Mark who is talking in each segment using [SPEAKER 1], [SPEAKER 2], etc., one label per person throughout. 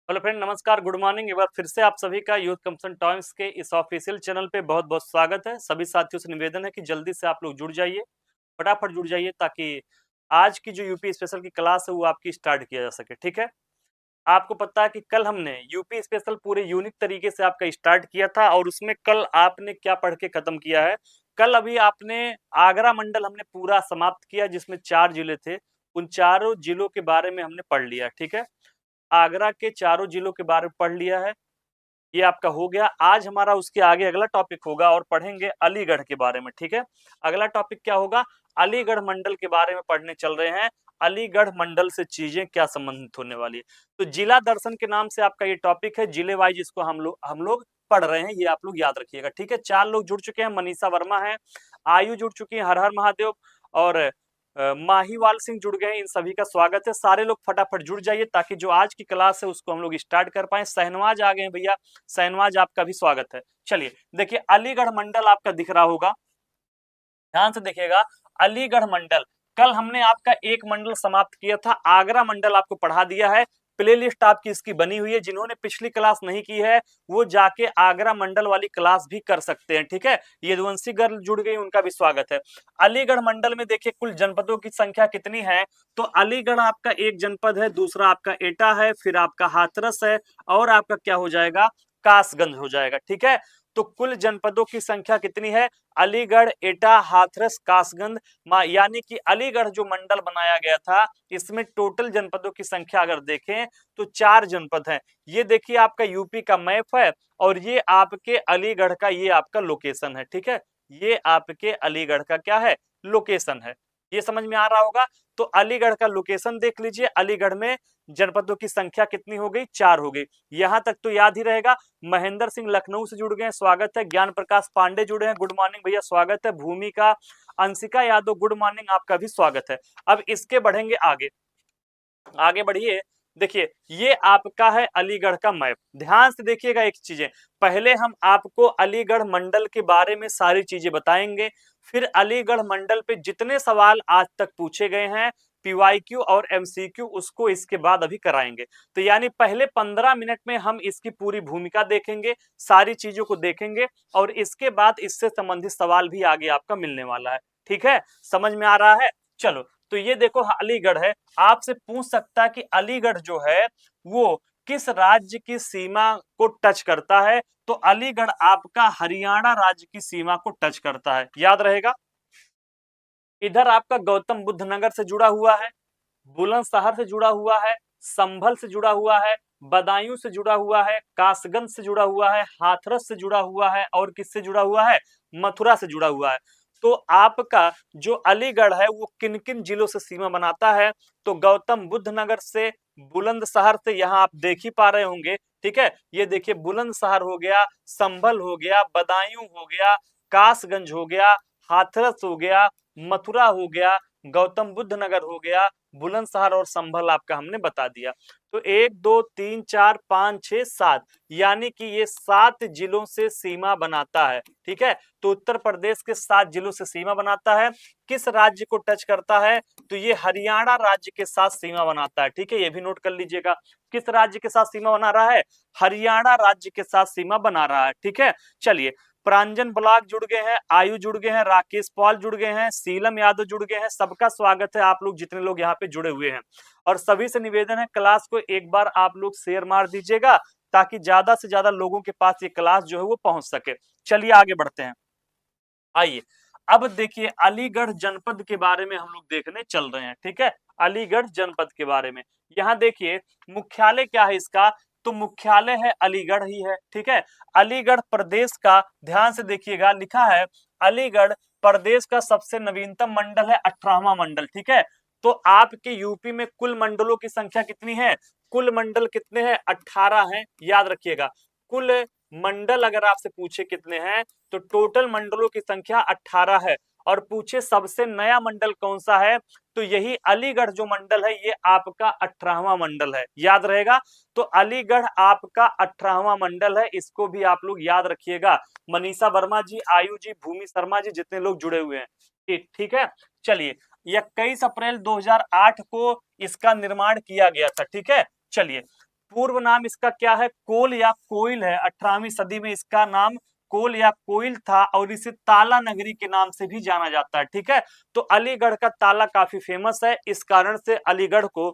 [SPEAKER 1] Hello friend, नमस्कार, good morning. एक बार फिर से आप सभी का यूथ कंपसन टाइम्स के इस ऑफिशियल चैनल पे बहुत बहुत स्वागत है। सभी साथियों से निवेदन है कि जल्दी से आप लोग जुड़ जाइए, फटाफट जुड़ जाइए ताकि आज की जो यूपी स्पेशल की क्लास है वो आपकी स्टार्ट किया जा सके। ठीक है, आपको पता है कि कल हमने यूपी स्पेशल पूरे यूनिक तरीके से आपका स्टार्ट किया था और उसमें कल आपने क्या पढ़ के खत्म किया है। कल अभी आपने आगरा मंडल हमने पूरा समाप्त किया जिसमें 4 जिले थे। उन चारों जिलों के बारे में हमने पढ़ लिया। ठीक है, आगरा के चारों जिलों के बारे में पढ़ लिया है, ये आपका हो गया। आज हमारा उसके आगे अगला टॉपिक होगा और पढ़ेंगे अलीगढ़ के बारे में। ठीक है, अगला टॉपिक क्या होगा? अलीगढ़ मंडल के बारे में पढ़ने चल रहे हैं। अलीगढ़ मंडल से चीजें क्या संबंधित होने वाली है। तो जिला दर्शन के नाम से आपका ये टॉपिक है, जिले वाइज इसको हम लोग पढ़ रहे हैं, ये आप लोग याद रखिएगा। ठीक है, 4 लोग जुड़ चुके हैं। मनीषा वर्मा है, आयु जुड़ चुकी है, हर हर महादेव और माहीवाल सिंह जुड़ गए। इन सभी का स्वागत है। सारे लोग फटाफट जुड़ जाइए ताकि जो आज की क्लास है उसको हम लोग स्टार्ट कर पाए। शहनवाज आ गए हैं भैया, शहनवाज आपका भी स्वागत है। चलिए देखिए, अलीगढ़ मंडल आपका दिख रहा होगा, ध्यान से देखिएगा। अलीगढ़ मंडल, कल हमने आपका एक मंडल समाप्त किया था, आगरा मंडल आपको पढ़ा दिया है। प्लेलिस्ट आपकी इसकी बनी हुई है, जिन्होंने पिछली क्लास नहीं की है वो जाके आगरा मंडल वाली क्लास भी कर सकते हैं। ठीक है, यदुवंशी गर्ल जुड़ गई, उनका भी स्वागत है। अलीगढ़ मंडल में देखिए कुल जनपदों की संख्या कितनी है। तो अलीगढ़ आपका एक जनपद है, दूसरा आपका एटा है, फिर आपका हाथरस है और आपका क्या हो जाएगा, कासगंज हो जाएगा। ठीक है, तो कुल जनपदों की संख्या कितनी है? अलीगढ़, एटा, हाथरस, कासगंज, यानी कि अलीगढ़ जो मंडल बनाया गया था इसमें टोटल जनपदों की संख्या अगर देखें तो 4 जनपद हैं। ये देखिए आपका यूपी का मैप है और ये आपके अलीगढ़ का ये आपका लोकेशन है। ठीक है, ये आपके अलीगढ़ का क्या है, लोकेशन है। ये समझ में आ रहा होगा। तो अलीगढ़ का लोकेशन देख लीजिए, अलीगढ़ में जनपदों की संख्या कितनी हो गई, 4 हो गई। यहां तक तो याद ही रहेगा। महेंद्र सिंह लखनऊ से जुड़ गए, स्वागत है। ज्ञान प्रकाश पांडे जुड़े हैं, गुड मॉर्निंग भैया, स्वागत है। भूमिका, अंशिका यादव, गुड मॉर्निंग, आपका भी स्वागत है। अब इसके बढ़ेंगे आगे, आगे बढ़िए। देखिए ये आपका है अलीगढ़ का मैप, ध्यान से देखिएगा एक चीजें। पहले हम आपको अलीगढ़ मंडल के बारे में सारी चीजें बताएंगे, फिर अलीगढ़ मंडल पे जितने सवाल आज तक पूछे गए हैं पीवाईक्यू और एमसीक्यू उसको इसके बाद अभी कराएंगे। तो यानी पहले 15 मिनट में हम इसकी पूरी भूमिका देखेंगे, सारी चीजों को देखेंगे और इसके बाद इससे संबंधित सवाल भी आगे आपका मिलने वाला है। ठीक है, समझ में आ रहा है। चलो, तो ये देखो अलीगढ़ है। आपसे पूछ सकता है कि अलीगढ़ जो है वो किस राज्य की सीमा को टच करता है। तो अलीगढ़ आपका हरियाणा राज्य की सीमा को टच करता है, याद रहेगा। इधर आपका गौतम बुद्ध नगर से जुड़ा हुआ है, बुलंदशहर से जुड़ा हुआ है, संभल से जुड़ा हुआ है, बदायूं से जुड़ा हुआ है, कासगंज से जुड़ा हुआ है, हाथरस से जुड़ा हुआ है और किससे जुड़ा हुआ है, मथुरा से जुड़ा हुआ है। तो आपका जो अलीगढ़ है वो किन किन जिलों से सीमा बनाता है? तो गौतम बुद्ध नगर से, बुलंदशहर से, यहाँ आप देख ही पा रहे होंगे। ठीक है, ये देखिए बुलंदशहर हो गया, संभल हो गया, बदायूं हो गया, कासगंज हो गया, हाथरस हो गया, मथुरा हो गया, गौतम बुद्ध नगर हो गया, बुलंदशहर और संभल आपका हमने बता दिया। तो 1 2 3 4 5 6 7, यानी कि ये 7 जिलों से सीमा बनाता है। ठीक है, तो उत्तर प्रदेश के 7 जिलों से सीमा बनाता है। किस राज्य को टच करता है? तो ये हरियाणा राज्य के साथ सीमा बनाता है। ठीक है, ये भी नोट कर लीजिएगा, किस राज्य के साथ सीमा बना रहा है? हरियाणा राज्य के साथ सीमा बना रहा है। ठीक है, चलिए, प्रांजन ब्लॉक जुड़ गए हैं, आयु जुड़ गए हैं, राकेश पॉल जुड़ गए हैं, सीलम यादव जुड़ गए हैं। सबका स्वागत है, आप लोग जितने लोग यहाँ पे जुड़े हुए हैं। और सभी से निवेदन है क्लास को एक बार आप लोग शेयर मार दीजिएगा ताकि ज्यादा से ज्यादा लोगों के पास ये क्लास जो है वो पहुंच सके। चलिए आगे बढ़ते हैं। आइए अब देखिए अलीगढ़ जनपद के बारे में हम लोग देखने चल रहे हैं। ठीक है, अलीगढ़ जनपद के बारे में यहाँ देखिए मुख्यालय क्या है इसका, तो मुख्यालय है अलीगढ़ ही है। ठीक है, अलीगढ़ प्रदेश का, ध्यान से देखिएगा लिखा है अलीगढ़ प्रदेश का सबसे नवीनतम मंडल है, 18वां मंडल। ठीक है, तो आपके यूपी में कुल मंडलों की संख्या कितनी है? कुल मंडल कितने हैं? 18 हैं, याद रखिएगा। कुल मंडल अगर आपसे पूछे कितने हैं तो टोटल मंडलों की संख्या 18 है। और पूछे सबसे नया मंडल कौन सा है, तो यही अलीगढ़ जो मंडल है ये आपका 18वां मंडल है, याद रहेगा। तो अलीगढ़ आपका 18वां मंडल है, इसको भी आप लोग याद रखिएगा। मनीषा वर्मा जी, आयु जी, भूमि शर्मा जी, जितने लोग जुड़े हुए हैं, ठीक है। चलिए, 21 अप्रैल 2008 को इसका निर्माण किया गया था। ठीक है, चलिए पूर्व नाम इसका क्या है? कोल या कोइल है। 18वीं सदी में इसका नाम कोल या कोइल था और इसे ताला नगरी के नाम से भी जाना जाता है। ठीक है, तो अलीगढ़ का ताला काफी फेमस है, इस कारण से अलीगढ़ को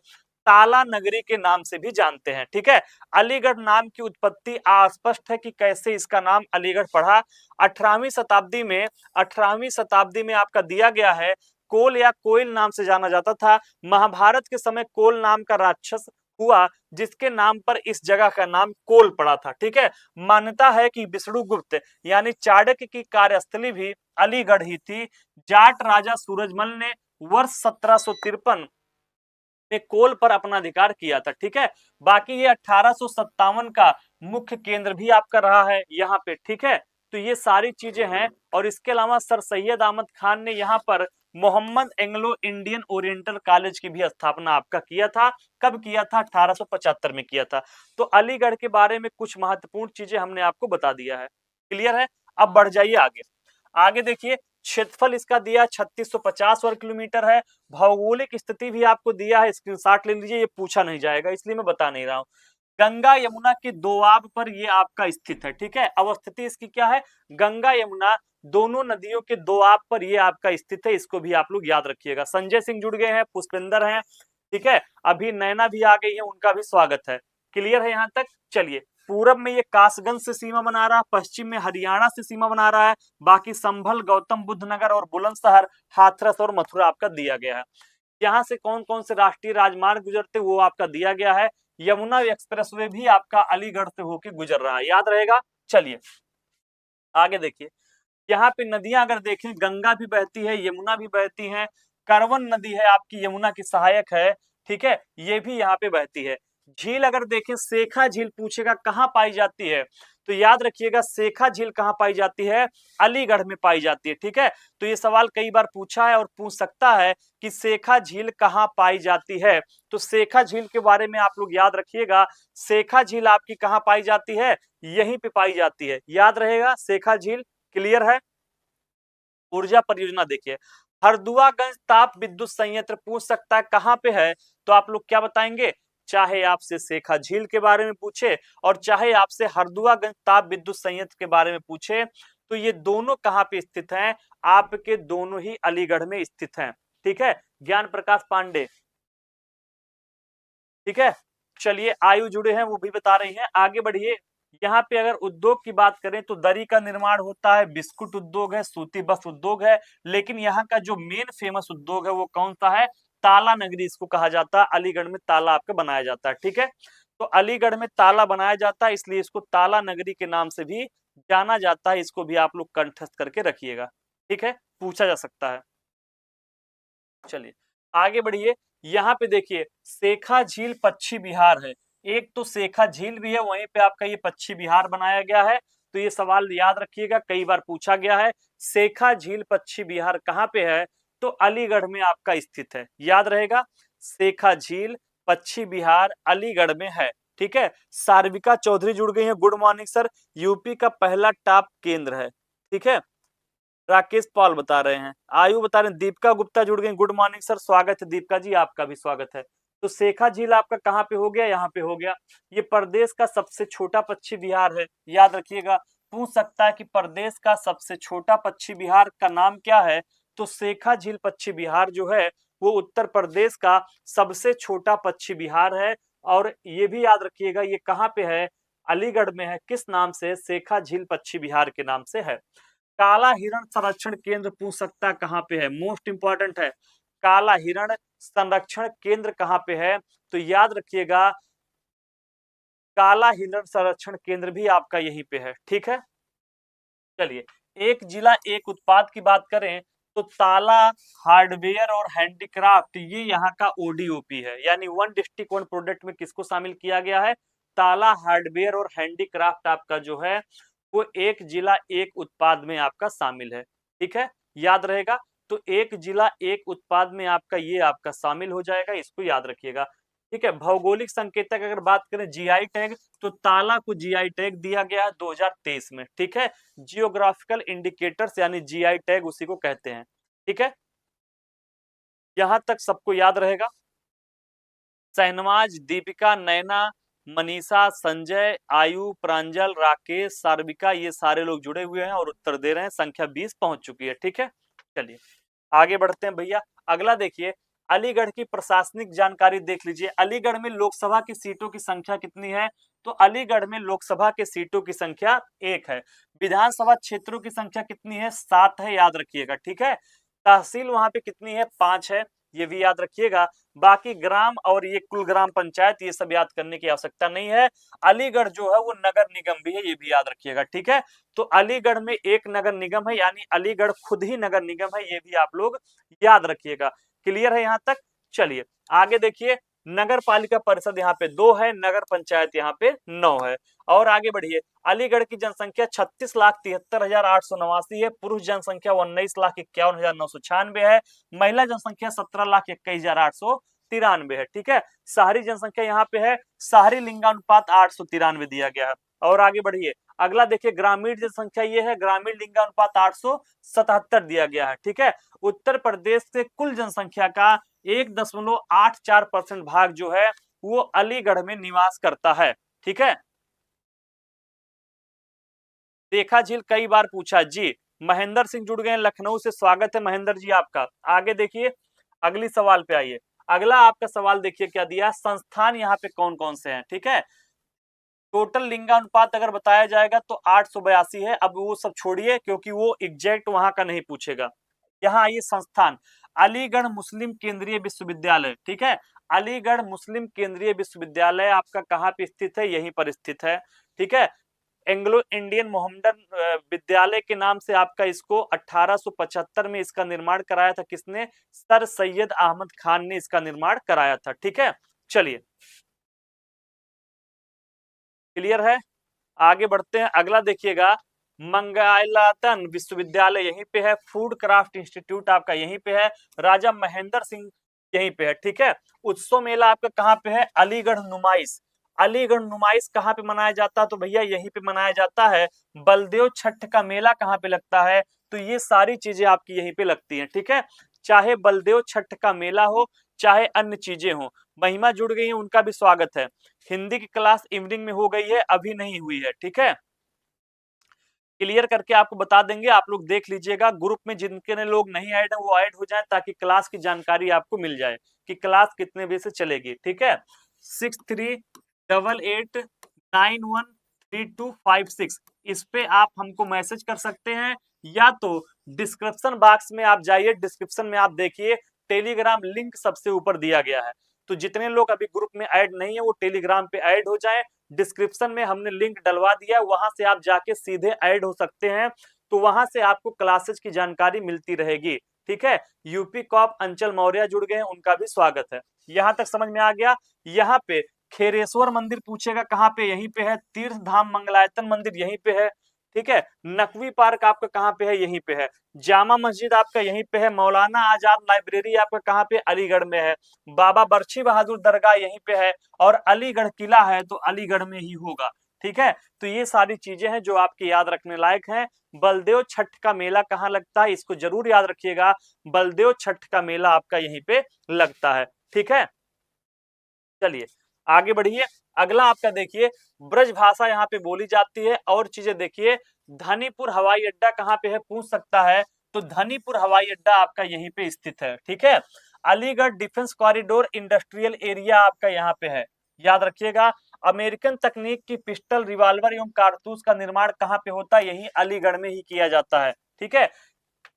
[SPEAKER 1] ताला नगरी के नाम से भी जानते हैं। ठीक है, अलीगढ़ नाम की उत्पत्ति अस्पष्ट है कि कैसे इसका नाम अलीगढ़ पड़ा। 18वीं शताब्दी में 18वीं शताब्दी में आपका दिया गया है, कोल या कोइल नाम से जाना जाता था। महाभारत के समय कोल नाम का राक्षस हुआ जिसके नाम पर इस जगह का नाम कोल पड़ा था। ठीक है, मान्यता है कि विष्णुगुप्त यानी चाणक्य की कार्यस्थली भी अलीगढ़ ही थी। जाट राजा सूरजमल ने वर्ष 1753 में कोल पर अपना अधिकार किया था। ठीक है, बाकी ये 1857 का मुख्य केंद्र भी आपका रहा है यहाँ पे। ठीक है, तो ये सारी चीजें हैं। और इसके अलावा सर सैयद अहमद खान ने यहाँ पर Mohammed Anglo Indian Oriental College की भी स्थापना आपका किया था। कब किया था? 1875 में किया था। तो अलीगढ़ के बारे में कुछ महत्वपूर्ण चीजें हमने आपको बता दिया है। क्लियर है? अब बढ़ जाइए आगे। आगे देखिए, क्षेत्रफल इसका दिया 3650 वर्ग किलोमीटर है। भौगोलिक स्थिति भी आपको दिया है, स्क्रीनशॉट ले लीजिए, ये पूछा नहीं जाएगा इसलिए मैं बता नहीं रहा हूँ। गंगा यमुना के दोआब पर ये आपका स्थित है। ठीक है, अवस्थिति इसकी क्या है? गंगा यमुना दोनों नदियों के दोआब पर ये आपका स्थित है, इसको भी आप लोग याद रखिएगा। संजय सिंह जुड़ गए हैं, पुष्पेंद्र हैं। ठीक है, अभी नैना भी आ गई है, उनका भी स्वागत है। क्लियर है यहाँ तक? चलिए, पूरब में ये कासगंज से सीमा बना रहा है, पश्चिम में हरियाणा से सीमा बना रहा है, बाकी संभल, गौतम बुद्ध नगर और बुलंदशहर, हाथरस और मथुरा आपका दिया गया है। यहाँ से कौन कौन से राष्ट्रीय राजमार्ग गुजरते वो आपका दिया गया है। यमुना एक्सप्रेसवे भी आपका अलीगढ़ से होकर गुजर रहा है, याद रहेगा। चलिए आगे देखिए, यहाँ पे नदियां अगर देखें, गंगा भी बहती है, यमुना भी बहती है, करवन नदी है आपकी यमुना की सहायक है। ठीक है, ये भी यहाँ पे बहती है। झील अगर देखें, सेखा झील पूछेगा कहाँ पाई जाती है, तो याद रखिएगा सेखा झील कहाँ पाई जाती है? अलीगढ़ में पाई जाती है। ठीक है, तो ये सवाल कई बार पूछा है और पूछ सकता है कि सेखा झील कहाँ पाई जाती है। तो सेखा झील के बारे में आप लोग याद रखिएगा, सेखा झील आपकी कहाँ पाई जाती है? यहीं पे पाई जाती है, याद रहेगा सेखा झील। क्लियर है? ऊर्जा परियोजना देखिए, हरदुआगंज ताप विद्युत संयंत्र पूछ सकता है कहाँ पे है, तो आप लोग क्या बताएंगे? चाहे आपसे सेखा झील के बारे में पूछे और चाहे आपसे हरदुआगंज ताप विद्युत संयंत्र के बारे में पूछे, तो ये दोनों कहाँ पे स्थित हैं? आपके दोनों ही अलीगढ़ में स्थित हैं। ठीक है, ज्ञान प्रकाश पांडे। ठीक है, चलिए आयु जुड़े हैं वो भी बता रही हैं। आगे बढ़िए, यहाँ पे अगर उद्योग की बात करें तो दरी का निर्माण होता है, बिस्कुट उद्योग है, सूती वस्त्र उद्योग है, लेकिन यहाँ का जो मेन फेमस उद्योग है वो कौन सा है? ताला नगरी इसको कहा जाता है। अलीगढ़ में ताला आपका बनाया जाता है। ठीक है, तो अलीगढ़ में ताला बनाया जाता है, इसलिए इसको ताला नगरी के नाम से भी जाना जाता है। इसको भी आप लोग कंठस्थ करके रखिएगा। ठीक है, पूछा जा सकता है। चलिए आगे बढ़िए, यहाँ पे देखिए सेखा झील पश्चिम बिहार है। एक तो सेखा झील भी है, वहीं पे आपका ये पश्चिम बिहार बनाया गया है। तो ये सवाल याद रखिएगा, कई बार पूछा गया है। सेखा झील पश्चिम बिहार कहाँ पे है? तो अलीगढ़ में आपका स्थित है, याद रहेगा। सेखा झील पश्चिम बिहार अलीगढ़ में है। ठीक है, सार्विका चौधरी जुड़ गई है, गुड मॉर्निंग सर। यूपी का पहला टॉप केंद्र है। ठीक है, राकेश पॉल बता रहे हैं, आयु बता रहे हैं, दीपिका गुप्ता जुड़ गई, गुड मॉर्निंग सर, स्वागत है दीपिका जी, आपका भी स्वागत है। तो सेखा झील आपका कहाँ पे हो गया? यहाँ पे हो गया। ये प्रदेश का सबसे छोटा पश्चिम बिहार है, याद रखिएगा। पूछ सकता है कि प्रदेश का सबसे छोटा पश्चिम बिहार का नाम क्या है, तो सेखा झील पश्चिम बिहार जो है वो उत्तर प्रदेश का सबसे छोटा पश्चिम बिहार है। और ये भी याद रखिएगा ये कहाँ पे है? अलीगढ़ में है। किस नाम से? सेखा झील पश्चिम बिहार के नाम से है। काला हिरण संरक्षण केंद्र पूछ सकता है कहाँ पे है, मोस्ट इंपॉर्टेंट है। काला हिरण संरक्षण केंद्र कहाँ पे है? तो याद रखिएगा काला हिरण संरक्षण केंद्र भी आपका यहीं पे है। ठीक है, चलिए एक जिला एक उत्पाद की बात करें तो ताला हार्डवेयर और हैंडीक्राफ्ट ये यहाँ का ओडीओपी है, यानी वन डिस्ट्रिक्ट वन प्रोडक्ट में किसको शामिल किया गया है? ताला हार्डवेयर और हैंडीक्राफ्ट आपका जो है वो एक जिला एक उत्पाद में आपका शामिल है। ठीक है, याद रहेगा। तो एक जिला एक उत्पाद में आपका ये आपका शामिल हो जाएगा, इसको याद रखिएगा। ठीक है, भौगोलिक संकेतक अगर बात करें जीआई टैग, तो ताला को जीआई टैग दिया गया है 2023 में। ठीक है, जियोग्राफिकल इंडिकेटर्स यानी जीआई टैग उसी को कहते हैं। ठीक है, यहां तक सबको याद रहेगा। शहनवाज, दीपिका, नैना, मनीषा, संजय, आयु, प्रांजल, राकेश, सार्विका, ये सारे लोग जुड़े हुए हैं और उत्तर दे रहे हैं। संख्या 20 पहुंच चुकी है। ठीक है, चलिए आगे बढ़ते हैं भैया। अगला देखिए, अलीगढ़ की प्रशासनिक जानकारी देख लीजिए। अलीगढ़ में लोकसभा की सीटों की संख्या कितनी है? तो अलीगढ़ में लोकसभा के सीटों की संख्या 1 है। विधानसभा क्षेत्रों की संख्या कितनी है? 7 है, याद रखिएगा। ठीक है, तहसील वहां पे कितनी है? 5 है, ये भी याद रखिएगा। बाकी ग्राम और ये कुल ग्राम पंचायत ये सब याद करने की आवश्यकता नहीं है। अलीगढ़ जो है वो नगर निगम भी है, ये भी याद रखिएगा। ठीक है, तो अलीगढ़ में एक नगर निगम है, यानी अलीगढ़ खुद ही नगर निगम है, ये भी आप लोग याद रखिएगा। क्लियर है यहाँ तक? चलिए आगे देखिए, नगर पालिका परिषद यहाँ पे 2 है, नगर पंचायत यहाँ पे 9 है। और आगे बढ़िए, अलीगढ़ की जनसंख्या 36,73,889 है। पुरुष जनसंख्या 19,51,996 है। महिला जनसंख्या 17,21,893 है। ठीक है, शहरी जनसंख्या यहाँ पे है, शहरी लिंगानुपात 893 दिया गया है। और आगे बढ़िए, अगला देखिए, ग्रामीण जनसंख्या ये है, ग्रामीण लिंगानुपात 877 दिया गया है। ठीक है, उत्तर प्रदेश से कुल जनसंख्या का 1.84% भाग जो है वो अलीगढ़ में निवास करता है। ठीक है, देखा झील कई बार पूछा जी। महेंद्र सिंह जुड़ गए हैं लखनऊ से, स्वागत है महेंद्र जी आपका। आगे देखिए, अगली सवाल पे आइए। अगला आपका सवाल देखिए क्या दिया, संस्थान यहाँ पे कौन कौन से हैं। ठीक है, टोटल लिंगानुपात अगर बताया जाएगा तो 882 है। अब वो सब छोड़िए, क्योंकि वो एग्जैक्ट वहां का नहीं पूछेगा। यहाँ आइए, संस्थान अलीगढ़ मुस्लिम केंद्रीय विश्वविद्यालय। ठीक है, अलीगढ़ मुस्लिम केंद्रीय विश्वविद्यालय आपका कहाँ पे स्थित है? यहीं पर स्थित है। ठीक है, एंग्लो इंडियन मोहम्मदन विद्यालय के नाम से आपका इसको 1875 में इसका निर्माण कराया था। किसने? सर सैयद अहमद खान ने इसका निर्माण कराया था। ठीक है, चलिए क्लियर है, आगे बढ़ते हैं। अगला देखिएगा, मंगलायतन विश्वविद्यालय यहीं पे है, फूड क्राफ्ट इंस्टीट्यूट आपका यहीं पे है, राजा महेंद्र सिंह यहीं पे है। ठीक है, उत्सव मेला आपका कहाँ पे है? अलीगढ़ नुमाइश। अलीगढ़ नुमाइश कहाँ पे मनाया जाता है? तो भैया यहीं पे मनाया जाता है। बलदेव छठ का मेला कहाँ पे लगता है? तो ये सारी चीजें आपकी यहीं पे लगती हैं। ठीक है, चाहे बलदेव छठ का मेला हो, चाहे अन्य चीजें हो। महिमा जुड़ गई है, उनका भी स्वागत है। हिंदी की क्लास इवनिंग में हो गई है, अभी नहीं हुई है। ठीक है, क्लियर करके आपको बता देंगे, आप लोग देख लीजिएगा। ग्रुप में जिनके लोग नहीं ऐड है वो ऐड हो जाए, ताकि क्लास की जानकारी आपको मिल जाए कि क्लास कितने बजे से चलेगी। ठीक है, 6388913256 इस पे आप हमको मैसेज कर सकते हैं, या तो डिस्क्रिप्शन बॉक्स में आप जाइए, डिस्क्रिप्शन में आप देखिए टेलीग्राम लिंक सबसे ऊपर दिया गया है। तो जितने लोग अभी ग्रुप में ऐड नहीं है वो टेलीग्राम पे ऐड हो जाएं। डिस्क्रिप्शन में हमने लिंक डलवा दिया, वहां से आप जाके सीधे ऐड हो सकते हैं। तो वहां से आपको क्लासेस की जानकारी मिलती रहेगी। ठीक है, यूपी कॉप अंचल मौर्य जुड़ गए हैं, उनका भी स्वागत है। यहां तक समझ में आ गया। यहाँ पे खेरेश्वर मंदिर पूछेगा कहाँ पे? यहीं पे है। तीर्थ धाम मंगलायतन मंदिर यहीं पे है। ठीक है, नकवी पार्क आपका कहाँ पे है? यहीं पे है। जामा मस्जिद आपका यहीं पे है। मौलाना आजाद लाइब्रेरी आपका कहाँ पे? अलीगढ़ में है। बाबा बर्छी बहादुर दरगाह यहीं पे है। और अलीगढ़ किला है तो अलीगढ़ में ही होगा। ठीक है, तो ये सारी चीजें हैं जो आपके याद रखने लायक हैं। बलदेव छठ का मेला कहाँ लगता है? इसको जरूर याद रखिएगा, बलदेव छठ का मेला आपका यहीं पे लगता है। ठीक है, चलिए आगे बढ़िए। अगला आपका देखिए, ब्रज भाषा यहाँ पे बोली जाती है। और चीजें देखिए, धनीपुर हवाई अड्डा कहाँ पे है पूछ सकता है, तो धनीपुर हवाई अड्डा आपका यहीं पे स्थित है। ठीक है, Aligarh defence corridor industrial area आपका यहाँ पे है, याद रखिएगा। अमेरिकन तकनीक की पिस्टल, रिवाल्वर एवं कारतूस का निर्माण कहाँ पे होता है? यही अलीगढ़ में ही किया जाता है। ठीक है,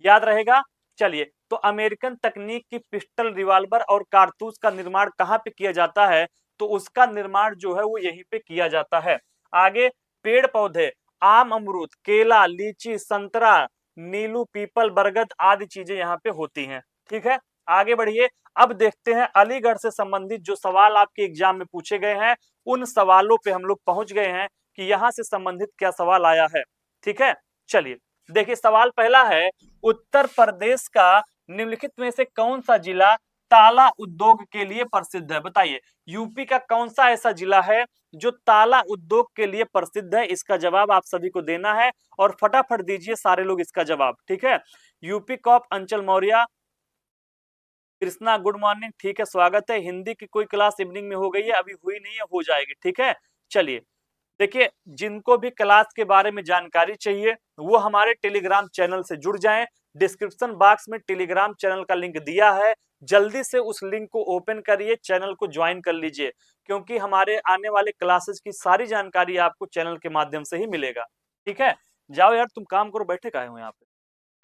[SPEAKER 1] याद रहेगा। चलिए, तो अमेरिकन तकनीक की पिस्टल, रिवाल्वर और कारतूस का निर्माण कहाँ पे किया जाता है? तो उसका निर्माण जो है वो यहीं पे किया जाता है। आगे पेड़ पौधे, आम, अमरूद, केला, लीची, संतरा, नीलू, पीपल, बरगद आदि चीजें यहाँ पे होती हैं। ठीक है, आगे बढ़िए। अब देखते हैं अलीगढ़ से संबंधित जो सवाल आपके एग्जाम में पूछे गए हैं, उन सवालों पे हम लोग पहुंच गए हैं कि यहाँ से संबंधित क्या सवाल आया है। ठीक है, चलिए देखिए, सवाल पहला है, उत्तर प्रदेश का निम्नलिखित में से कौन सा जिला ताला उद्योग के लिए प्रसिद्ध है? बताइए, यूपी का कौन सा ऐसा जिला है जो ताला उद्योग के लिए प्रसिद्ध है? इसका जवाब आप सभी को देना है, और फटाफट दीजिए सारे लोग इसका जवाब। ठीक है, यूपी कॉप अंचल मौर्य, कृष्णा गुड मॉर्निंग, ठीक है, स्वागत है। हिंदी की कोई क्लास इवनिंग में हो गई है? अभी हुई नहीं है, हो जाएगी, ठीक है। चलिए, देखिए, जिनको भी क्लास के बारे में जानकारी चाहिए वो हमारे टेलीग्राम चैनल से जुड़ जाएं। डिस्क्रिप्शन बॉक्स में टेलीग्राम चैनल का लिंक दिया है, जल्दी से उस लिंक को ओपन करिए, चैनल को ज्वाइन कर लीजिए, क्योंकि हमारे आने वाले क्लासेस की सारी जानकारी आपको चैनल के माध्यम से ही मिलेगा, ठीक है। जाओ यार, तुम काम करो, बैठे काहे हो यहाँ पे।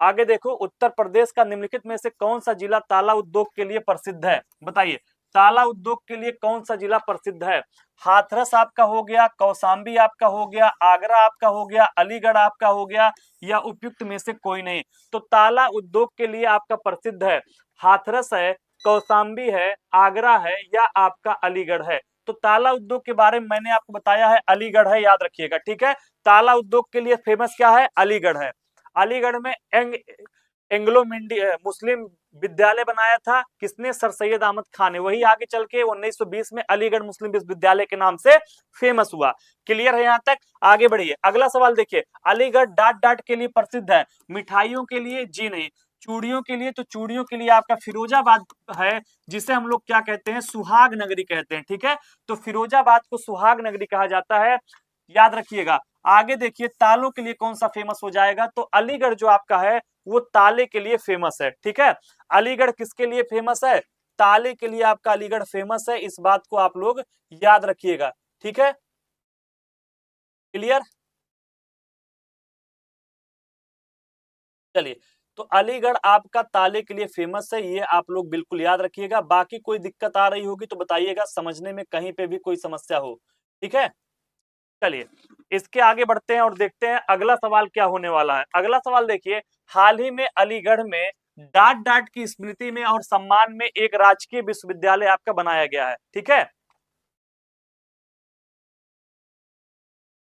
[SPEAKER 1] आगे देखो, उत्तर प्रदेश का निम्नलिखित में से कौन सा जिला ताला उद्योग के लिए प्रसिद्ध है? बताइए, ताला उद्योग के लिए कौन सा जिला प्रसिद्ध है? हाथरस आपका हो गया, कौशाम्बी आपका हो गया, आगरा आपका हो गया, अलीगढ़ आपका हो गया, या उपयुक्त में से कोई नहीं। तो ताला उद्योग के लिए आपका प्रसिद्ध है हाथरस है, कौशाम्बी है, आगरा है, या आपका अलीगढ़ है। तो ताला उद्योग के बारे में मैंने आपको बताया है, अलीगढ़ है, याद रखिएगा, ठीक है। ताला उद्योग के लिए फेमस क्या है? अलीगढ़ है। अलीगढ़ में एंग्लो मुस्लिम विद्यालय बनाया था किसने? सर सैयद अहमद खान ने। वही आगे चल के 1920 में अलीगढ़ मुस्लिम विश्वविद्यालय के नाम से फेमस हुआ। क्लियर है यहाँ तक? आगे बढ़िए, अगला सवाल देखिए, अलीगढ़ डाट डाट के लिए प्रसिद्ध है, मिठाइयों के लिए जी नहीं, चूड़ियों के लिए, तो चूड़ियों के लिए आपका फिरोजाबाद है, जिसे हम लोग क्या कहते हैं? सुहाग नगरी कहते हैं, ठीक है। तो फिरोजाबाद को सुहाग नगरी कहा जाता है, याद रखिएगा। आगे देखिए, तालों के लिए कौन सा फेमस हो जाएगा? तो अलीगढ़ जो आपका है वो ताले के लिए फेमस है, ठीक है। अलीगढ़ किसके लिए फेमस है? ताले के लिए आपका अलीगढ़ फेमस है, इस बात को आप लोग याद रखिएगा, ठीक है। क्लियर? चलिए, तो अलीगढ़ आपका ताले के लिए फेमस है, ये आप लोग बिल्कुल याद रखिएगा। बाकी कोई दिक्कत आ रही होगी तो बताइएगा, समझने में कहीं पे भी कोई समस्या हो, ठीक है। चलिए, इसके आगे बढ़ते हैं और देखते हैं अगला सवाल क्या होने वाला है। अगला सवाल देखिए, हाल ही में अलीगढ़ में डाट डाट की स्मृति में और सम्मान में एक राजकीय विश्वविद्यालय आपका बनाया गया है, ठीक है।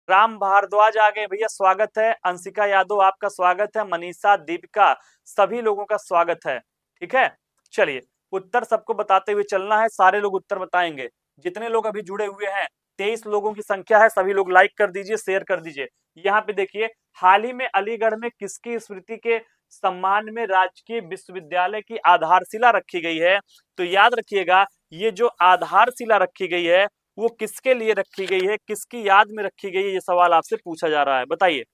[SPEAKER 1] राम भारद्वाज आ गए भैया, स्वागत है। अंशिका यादव आपका स्वागत है, मनीषा, दीपिका, सभी लोगों का स्वागत है, ठीक है। चलिए, उत्तर सबको बताते हुए चलना है, सारे लोग उत्तर बताएंगे। जितने लोग अभी जुड़े हुए हैं 23 लोगों की संख्या है, सभी लोग लाइक कर दीजिए, शेयर कर दीजिए। यहाँ पे देखिए, हाल ही में अलीगढ़ में किसकी स्मृति के सम्मान में राजकीय विश्वविद्यालय की आधारशिला रखी गई है? तो याद रखिएगा, ये जो आधारशिला रखी गई है वो किसके लिए रखी गई है, किसकी याद में रखी गई है, ये सवाल आपसे पूछा जा रहा है, बताइए।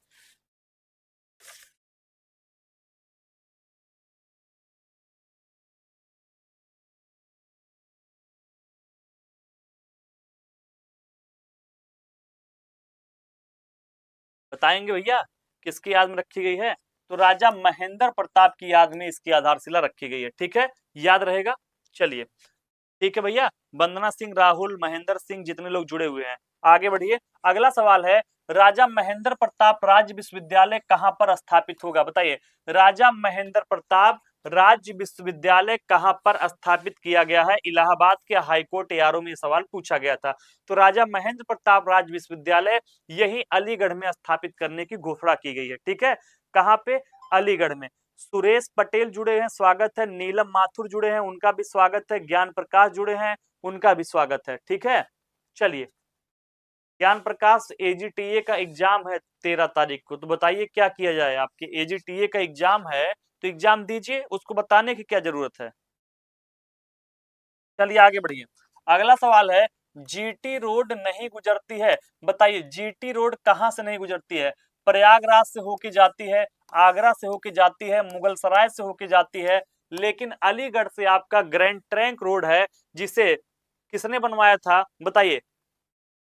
[SPEAKER 1] बताएंगे भैया किसकी याद में रखी गई है? तो राजा महेंद्र प्रताप की याद में इसकी आधारशिला रखी गई है, ठीक है, याद रहेगा। चलिए, ठीक है भैया, वंदना सिंह, राहुल, महेंद्र सिंह, जितने लोग जुड़े हुए हैं आगे बढ़िए। अगला सवाल है, राजा महेंद्र प्रताप राज्य विश्वविद्यालय कहां पर स्थापित होगा? बताइए, राजा महेंद्र प्रताप राज्य विश्वविद्यालय कहां पर स्थापित किया गया है? इलाहाबाद के हाईकोर्ट एआरओ में सवाल पूछा गया था। तो राजा महेंद्र प्रताप राज्य विश्वविद्यालय यही अलीगढ़ में स्थापित करने की घोषणा की गई है, ठीक है। कहां पे? अलीगढ़ में। सुरेश पटेल जुड़े हैं, स्वागत है। नीलम माथुर जुड़े हैं, उनका भी स्वागत है। ज्ञान प्रकाश जुड़े हैं, उनका भी स्वागत है, ठीक है। चलिए, ज्ञान प्रकाश, एजीटीए का एग्जाम है 13 तारीख को, तो बताइए क्या किया जाए? आपके एजीटीए का एग्जाम है तो एग्जाम दीजिए, उसको बताने की क्या जरूरत है। चलिए आगे बढ़िए, अगला सवाल है, जीटी रोड नहीं गुजरती है? बताइए, जीटी रोड कहां से नहीं गुजरती है? प्रयागराज से होके जाती है, आगरा से होके जाती है, मुगलसराय से होके जाती है, लेकिन अलीगढ़ से आपका ग्रैंड ट्रंक रोड है, जिसे किसने बनवाया था? बताइए,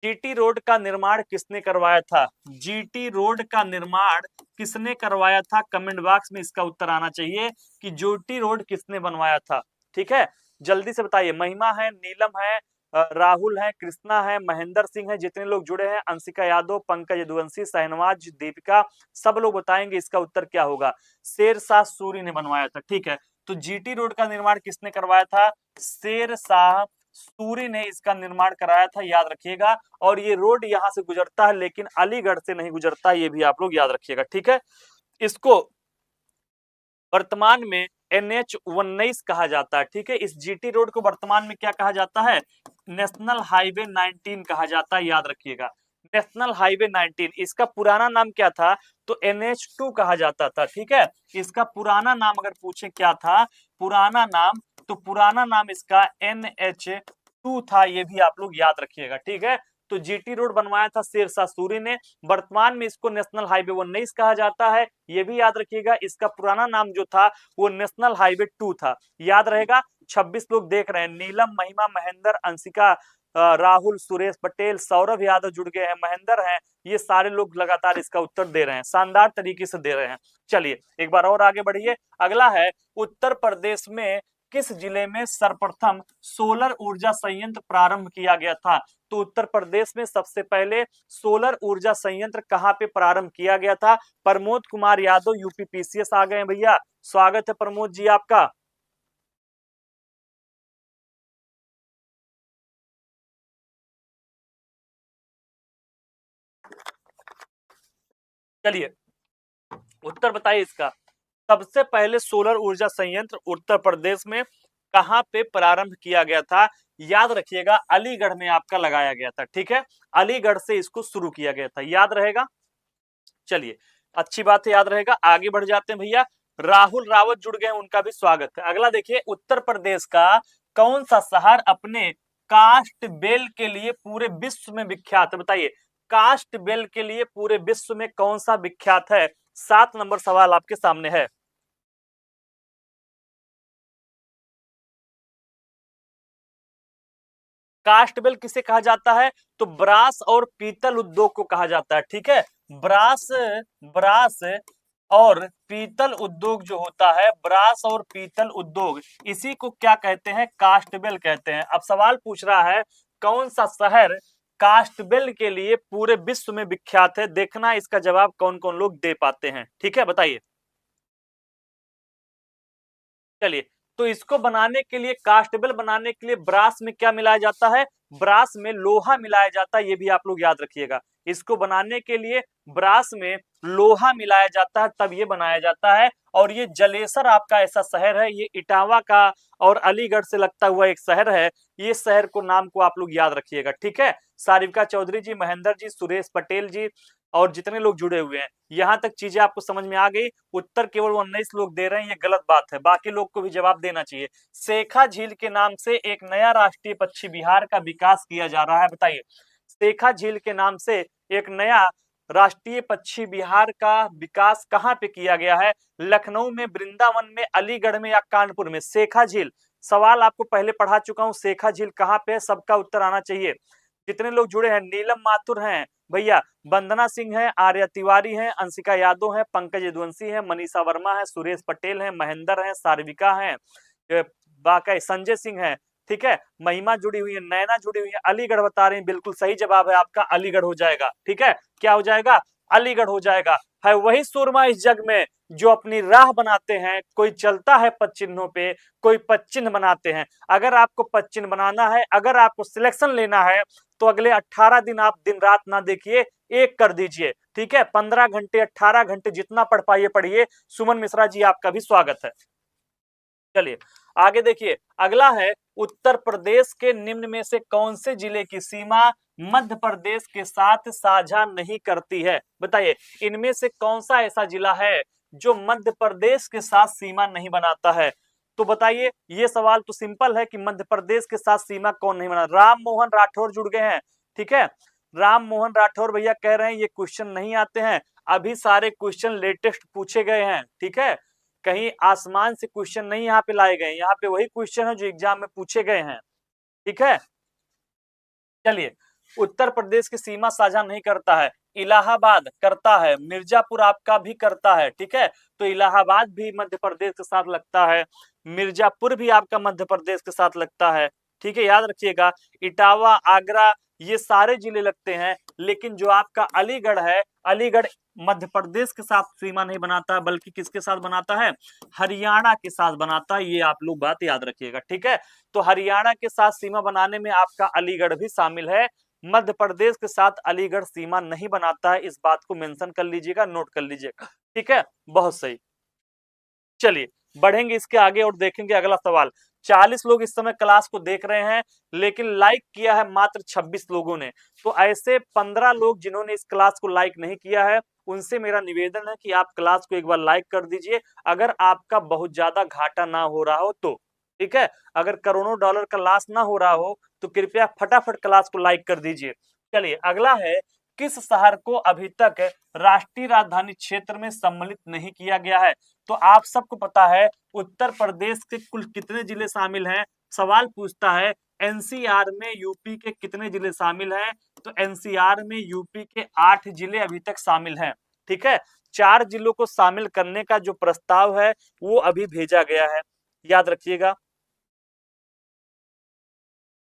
[SPEAKER 1] जीटी रोड का निर्माण किसने करवाया था? जीटी रोड का निर्माण किसने करवाया था? कमेंट बॉक्स में इसका उत्तर आना चाहिए कि जीटी रोड किसने बनवाया था, ठीक है। जल्दी से बताइए। महिमा है, नीलम है, राहुल है, कृष्णा है, महेंद्र सिंह है, जितने लोग जुड़े हैं, अंशिका यादव, पंकज यदुवंशी, शहनवाज, दीपिका, सब लोग बताएंगे इसका उत्तर क्या होगा। शेरशाह सूरी ने बनवाया था, ठीक है। तो जीटी रोड का निर्माण किसने करवाया था? शेरशाह सूरी ने इसका निर्माण कराया था, याद रखिएगा। और ये रोड यहां से गुजरता है, लेकिन अलीगढ़ से नहीं गुजरता, ये भी आप लोग याद रखिएगा, ठीक है। इसको वर्तमान में NH-19 कहा जाता है, ठीक है। इस जीटी रोड को वर्तमान में क्या कहा जाता है? नेशनल हाईवे 19 कहा जाता है, याद रखिएगा। नेशनल हाईवे 19, इसका पुराना नाम क्या था? तो NH2 कहा जाता था, ठीक है। इसका पुराना नाम अगर पूछे क्या था? पुराना नाम तो पुराना नाम इसका NH2 था, ये भी आप लोग याद रखिएगा। ठीक है, तो जीटी रोड बनवाया था शेरशाह सूरी ने। वर्तमान में इसको नेशनल हाईवे 19 कहा जाता है, ये भी याद रखिएगा। इसका पुराना नाम जो था वो नेशनल हाईवे 2 था, याद रहेगा। 26 लोग देख रहे हैं, नीलम, महिमा, महेंद्र, अंशिका, राहुल, सुरेश पटेल, सौरभ यादव जुड़ गए हैं, महेंद्र हैं, ये सारे लोग लगातार इसका उत्तर दे रहे हैं, शानदार तरीके से दे रहे हैं। चलिए एक बार और आगे बढ़िए। अगला है, उत्तर प्रदेश में किस जिले में सर्वप्रथम सोलर ऊर्जा संयंत्र प्रारंभ किया गया था? तो उत्तर प्रदेश में सबसे पहले सोलर ऊर्जा संयंत्र कहां पे प्रारंभ किया गया था? प्रमोद कुमार यादव यूपी पीसीएस आ गए हैं भैया, स्वागत है प्रमोद जी आपका। चलिए उत्तर बताइए इसका। सबसे पहले सोलर ऊर्जा संयंत्र उत्तर प्रदेश में कहां पे प्रारंभ किया गया था? याद रखिएगा, अलीगढ़ में आपका लगाया गया था। ठीक है, अलीगढ़ से इसको शुरू किया गया था, याद रहेगा। चलिए अच्छी बात है, याद रहेगा। आगे बढ़ जाते हैं भैया। राहुल रावत जुड़ गए, उनका भी स्वागत है। अगला देखिए, उत्तर प्रदेश का कौन सा शहर अपने कास्ट बेल के लिए पूरे विश्व में विख्यात है? बताइए, कास्ट बेल के लिए पूरे विश्व में कौन सा विख्यात है? 7 नंबर सवाल आपके सामने है। कास्ट बेल किसे कहा जाता है? तो ब्रास और पीतल उद्योग को कहा जाता है। ठीक है, ब्रास ब्रास और पीतल उद्योग जो होता है, ब्रास और पीतल उद्योग, इसी को क्या कहते हैं? कास्टबेल कहते हैं। अब सवाल पूछ रहा है कौन सा शहर कास्टबेल के लिए पूरे विश्व में विख्यात है? देखना इसका जवाब कौन कौन लोग दे पाते हैं। ठीक है, बताइए। चलिए, तो इसको बनाने के लिए, कास्टेबल बनाने के लिए ब्रास में क्या मिलाया जाता है? ब्रास में लोहा मिलाया जाता है, ये भी आप लोग याद रखिएगा। इसको बनाने के लिए ब्रास में लोहा मिलाया जाता है, तब ये बनाया जाता है। और ये जलेसर आपका ऐसा शहर है, ये इटावा का और अलीगढ़ से लगता हुआ एक शहर है। ये शहर को, नाम को आप लोग याद रखिएगा। ठीक है, सारिका चौधरी जी, महेंद्र जी, सुरेश पटेल जी और जितने लोग जुड़े हुए हैं, यहां तक चीजें आपको समझ में आ गई। उत्तर केवल 19 लोग दे रहे हैं, ये गलत बात है, बाकी लोग को भी जवाब देना चाहिए। शेखा झील के नाम से एक नया राष्ट्रीय पक्षी बिहार का विकास किया जा रहा है, बताइए। शेखा झील के नाम से एक नया राष्ट्रीय पक्षी बिहार का विकास कहां पे किया गया है? लखनऊ में, वृंदावन में, अलीगढ़ में या कानपुर में? शेखा झील, सवाल आपको पहले पढ़ा चुका हूं, शेखा झील कहां पे? सबका उत्तर आना चाहिए। जितने लोग जुड़े हैं, नीलम माथुर हैं भैया, वंदना सिंह है, आर्या तिवारी है, अंशिका यादव है, पंकज यदुवंशी है, मनीषा वर्मा है, सुरेश पटेल है, महेंद्र है, सार्विका है, बाकी संजय सिंह है। ठीक है, महिमा जुड़ी हुई है, नैना जुड़ी हुई है, अलीगढ़ बता रहे हैं। बिल्कुल सही जवाब है आपका, अलीगढ़ हो जाएगा। ठीक है, क्या हो जाएगा? अलीगढ़ हो जाएगा। है वही सुरमा इस जग में जो अपनी राह बनाते हैं, कोई चलता है पद चिन्हों पे, कोई पद चिन्ह बनाते हैं। अगर आपको पद चिन्ह बनाना है, अगर आपको सिलेक्शन लेना है, तो अगले 18 दिन आप दिन रात ना देखिए, एक कर दीजिए। ठीक है, 15 घंटे 18 घंटे जितना पढ़ पाइए पढ़िए। सुमन मिश्रा जी आपका भी स्वागत है। चलिए आगे देखिए, अगला है, उत्तर प्रदेश के निम्न में से कौन से जिले की सीमा मध्य प्रदेश के साथ साझा नहीं करती है? बताइए, इनमें से कौन सा ऐसा जिला है जो मध्य प्रदेश के साथ सीमा नहीं बनाता है? तो बताइए, ये सवाल तो सिंपल है कि मध्य प्रदेश के साथ सीमा कौन नहीं बना। राम मोहन राठौर जुड़ गए हैं। ठीक है, राम मोहन राठौर भैया कह रहे हैं ये क्वेश्चन नहीं आते हैं, अभी सारे क्वेश्चन लेटेस्ट पूछे गए हैं। ठीक है, कहीं आसमान से क्वेश्चन नहीं यहाँ पे लाए गए, यहाँ पे वही क्वेश्चन है जो एग्जाम में पूछे गए हैं। ठीक है, चलिए, उत्तर प्रदेश की सीमा साझा नहीं करता है, इलाहाबाद करता है, मिर्जापुर आपका भी करता है। ठीक है, तो इलाहाबाद भी मध्य प्रदेश के साथ लगता है, मिर्जापुर भी आपका मध्य प्रदेश के साथ लगता है। ठीक है, याद रखिएगा, इटावा, आगरा, ये सारे जिले लगते हैं। लेकिन जो आपका अलीगढ़ है, अलीगढ़ मध्य प्रदेश के साथ सीमा नहीं बनाता, बल्कि किसके साथ बनाता है? हरियाणा के साथ बनाता है। ये आप लोग बात याद रखिएगा। ठीक है, तो हरियाणा के साथ सीमा बनाने में आपका अलीगढ़ भी शामिल है। मध्य प्रदेश के साथ अलीगढ़ सीमा नहीं बनाता है, इस बात को मेंशन कर लीजिएगा, नोट कर लीजिएगा। ठीक है, बहुत सही। चलिए बढ़ेंगे इसके आगे और देखेंगे अगला सवाल। 40 लोग इस समय क्लास को देख रहे हैं, लेकिन लाइक किया है मात्र 26 लोगों ने। तो ऐसे 15 लोग जिन्होंने इस क्लास को लाइक नहीं किया है, उनसे मेरा निवेदन है कि आप क्लास को एक बार लाइक कर दीजिए, अगर आपका बहुत ज्यादा घाटा ना हो रहा हो तो। ठीक है, अगर करोड़ों डॉलर का लॉस ना हो रहा हो तो कृपया फटाफट क्लास को लाइक कर दीजिए। चलिए अगला है, किस शहर को अभी तक राष्ट्रीय राजधानी क्षेत्र में सम्मिलित नहीं किया गया है? तो आप सबको पता है उत्तर प्रदेश के कुल कितने जिले शामिल हैं? सवाल पूछता है एनसीआर में यूपी के कितने जिले शामिल हैं? तो एनसीआर में यूपी के 8 जिले अभी तक शामिल हैं। ठीक है, 4 जिलों को शामिल करने का जो प्रस्ताव है वो अभी भेजा गया है, याद रखिएगा।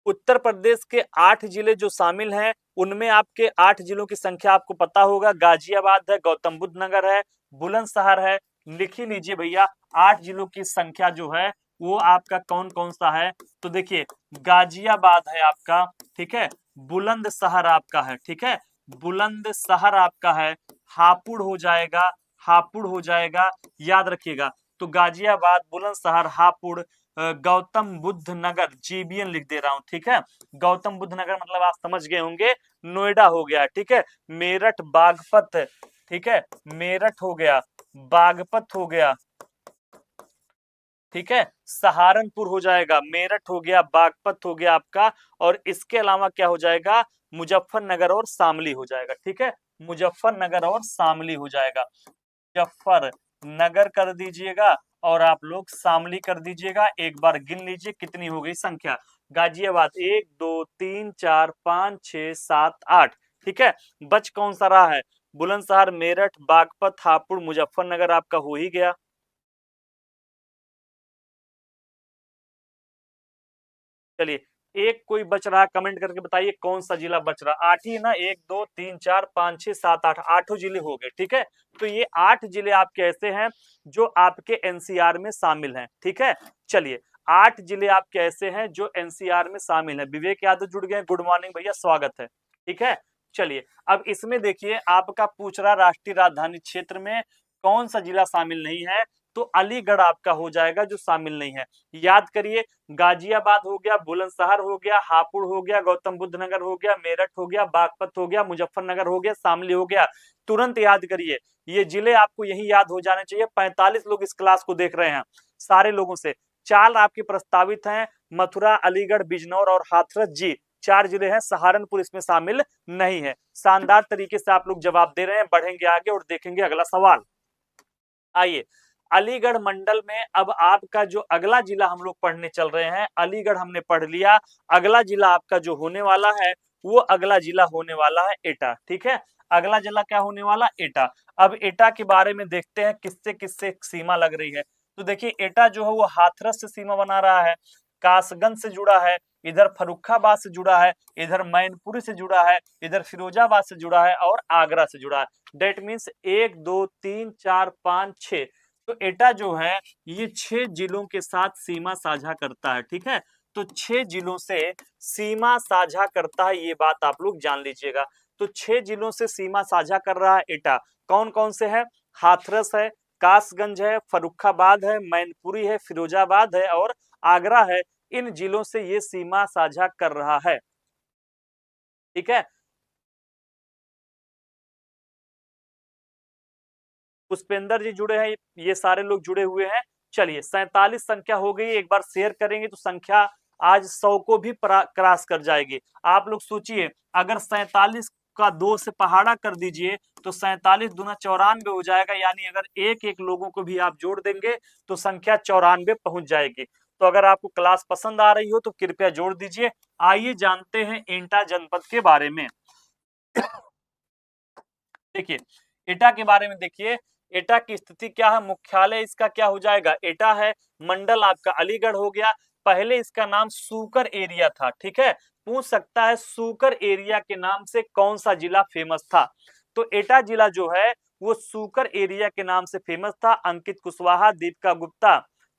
[SPEAKER 1] उत्तर प्रदेश के 8 जिले जो शामिल हैं उनमें आपके 8 जिलों की संख्या आपको पता होगा, गाजियाबाद है, गौतम बुद्ध नगर है, बुलंदशहर है। लिख ही लीजिए भैया 8 जिलों की संख्या जो है वो आपका कौन कौन सा है? तो देखिए गाजियाबाद है आपका, ठीक है, बुलंदशहर आपका है, ठीक है, बुलंदशहर आपका है, हापुड़ हो जाएगा, हापुड़ हो जाएगा, याद रखिएगा। तो गाजियाबाद, बुलंदशहर, हापुड़, गौतम बुद्ध नगर, जीबीएन लिख दे रहा हूं, ठीक है। गौतम बुद्ध नगर मतलब आप समझ गए होंगे नोएडा हो गया, ठीक है। मेरठ बागपत, ठीक है, मेरठ हो गया, बागपत हो गया, ठीक है, सहारनपुर हो जाएगा, मेरठ हो गया, बागपत हो गया आपका, और इसके अलावा क्या हो जाएगा? मुजफ्फरनगर और शामली हो जाएगा, ठीक है, मुजफ्फरनगर और शामली हो जाएगा। मुजफ्फरनगर कर दीजिएगा और आप लोग शामली कर दीजिएगा। एक बार गिन लीजिए कितनी हो गई संख्या। गाजियाबाद 1 2 3 4 5 6 7 8, ठीक है। बच कौन सा रहा है? बुलंदशहर, मेरठ, बागपत, हापुड़, मुजफ्फरनगर आपका हो ही गया। चलिए एक कोई बच रहा है, कमेंट करके बताइए कौन सा जिला बच रहा। 8 ही ना, 1 2 3 4 5 6 7 8, 8 जिले हो गए, ठीक है। तो ये 8 जिले आपके ऐसे हैं जो आपके एनसीआर में शामिल हैं, ठीक है। चलिए 8 जिले आपके ऐसे हैं जो एनसीआर में शामिल है। विवेक यादव जुड़ गए, गुड मॉर्निंग भैया, स्वागत है, ठीक है। चलिए अब इसमें देखिए आपका पूछ रहा राष्ट्रीय राजधानी क्षेत्र में कौन सा जिला शामिल नहीं है? तो अलीगढ़ आपका हो जाएगा जो शामिल नहीं है। याद करिए, गाजियाबाद हो गया, बुलंदशहर हो गया, हापुड़ हो गया, गौतम बुद्ध नगर हो गया, मेरठ हो गया, बागपत हो गया, मुजफ्फरनगर हो गया, शामली हो गया। तुरंत याद करिए, ये जिले आपको यही याद हो जाने चाहिए। 45 लोग इस क्लास को देख रहे हैं, सारे लोगों से 4 आपके प्रस्तावित हैं, मथुरा, अलीगढ़, बिजनौर और हाथरस जी 4 जिले हैं, सहारनपुर इसमें शामिल नहीं है। शानदार तरीके से आप लोग जवाब दे रहे हैं। बढ़ेंगे आगे और देखेंगे अगला सवाल। आइए अलीगढ़ मंडल में अब आपका जो अगला जिला हम लोग पढ़ने चल रहे हैं, अलीगढ़ हमने पढ़ लिया। अगला जिला आपका जो होने वाला है वो अगला जिला होने वाला है एटा, ठीक है। अगला जिला क्या होने वाला? एटा। अब एटा के बारे में देखते हैं किससे किससे सीमा लग रही है। तो देखिए एटा जो है वो हाथरस से सीमा बना रहा है, कासगंज से जुड़ा है, इधर फर्रुखाबाद से जुड़ा है, इधर मैनपुरी से जुड़ा है, इधर फिरोजाबाद से जुड़ा है और आगरा से जुड़ा है। डेट मीन्स 1 2 3 4 5 6, तो एटा जो है ये 6 जिलों के साथ सीमा साझा करता है, ठीक है। तो 6 जिलों से सीमा साझा करता है, ये बात आप लोग जान लीजिएगा। तो 6 जिलों से सीमा साझा कर रहा है एटा। कौन कौन से है? हाथरस है, कासगंज है, फर्रुखाबाद है, मैनपुरी है, फिरोजाबाद है और आगरा है। इन जिलों से ये सीमा साझा कर रहा है, ठीक है। पुष्पेंद्र जी जुड़े हैं, ये सारे लोग जुड़े हुए हैं। चलिए 47 संख्या हो गई, एक बार शेयर करेंगे तो संख्या आज 100 को भी क्रॉस कर जाएगी। आप लोग सोचिए अगर 47 का 2 से पहाड़ा कर दीजिए तो 47 दूना 94 हो जाएगा, यानी अगर एक एक लोगों को भी आप जोड़ देंगे तो संख्या 94 पहुंच जाएगी। तो अगर आपको क्लास पसंद आ रही हो तो कृपया जोड़ दीजिए। आइए जानते हैं एटा जनपद के बारे में। देखिए एटा के बारे में देखिए, एटा की स्थिति क्या है, मुख्यालय इसका क्या हो जाएगा? एटा है। मंडल आपका अलीगढ़ हो गया। पहले इसका नाम सूकर एरिया था, ठीक है। पूछ सकता है सूकर एरिया के नाम से कौन सा जिला फेमस था? तो एटा जिला जो है वो सूकर एरिया के नाम से फेमस था। अंकित कुशवाहा, दीपिका गुप्ता,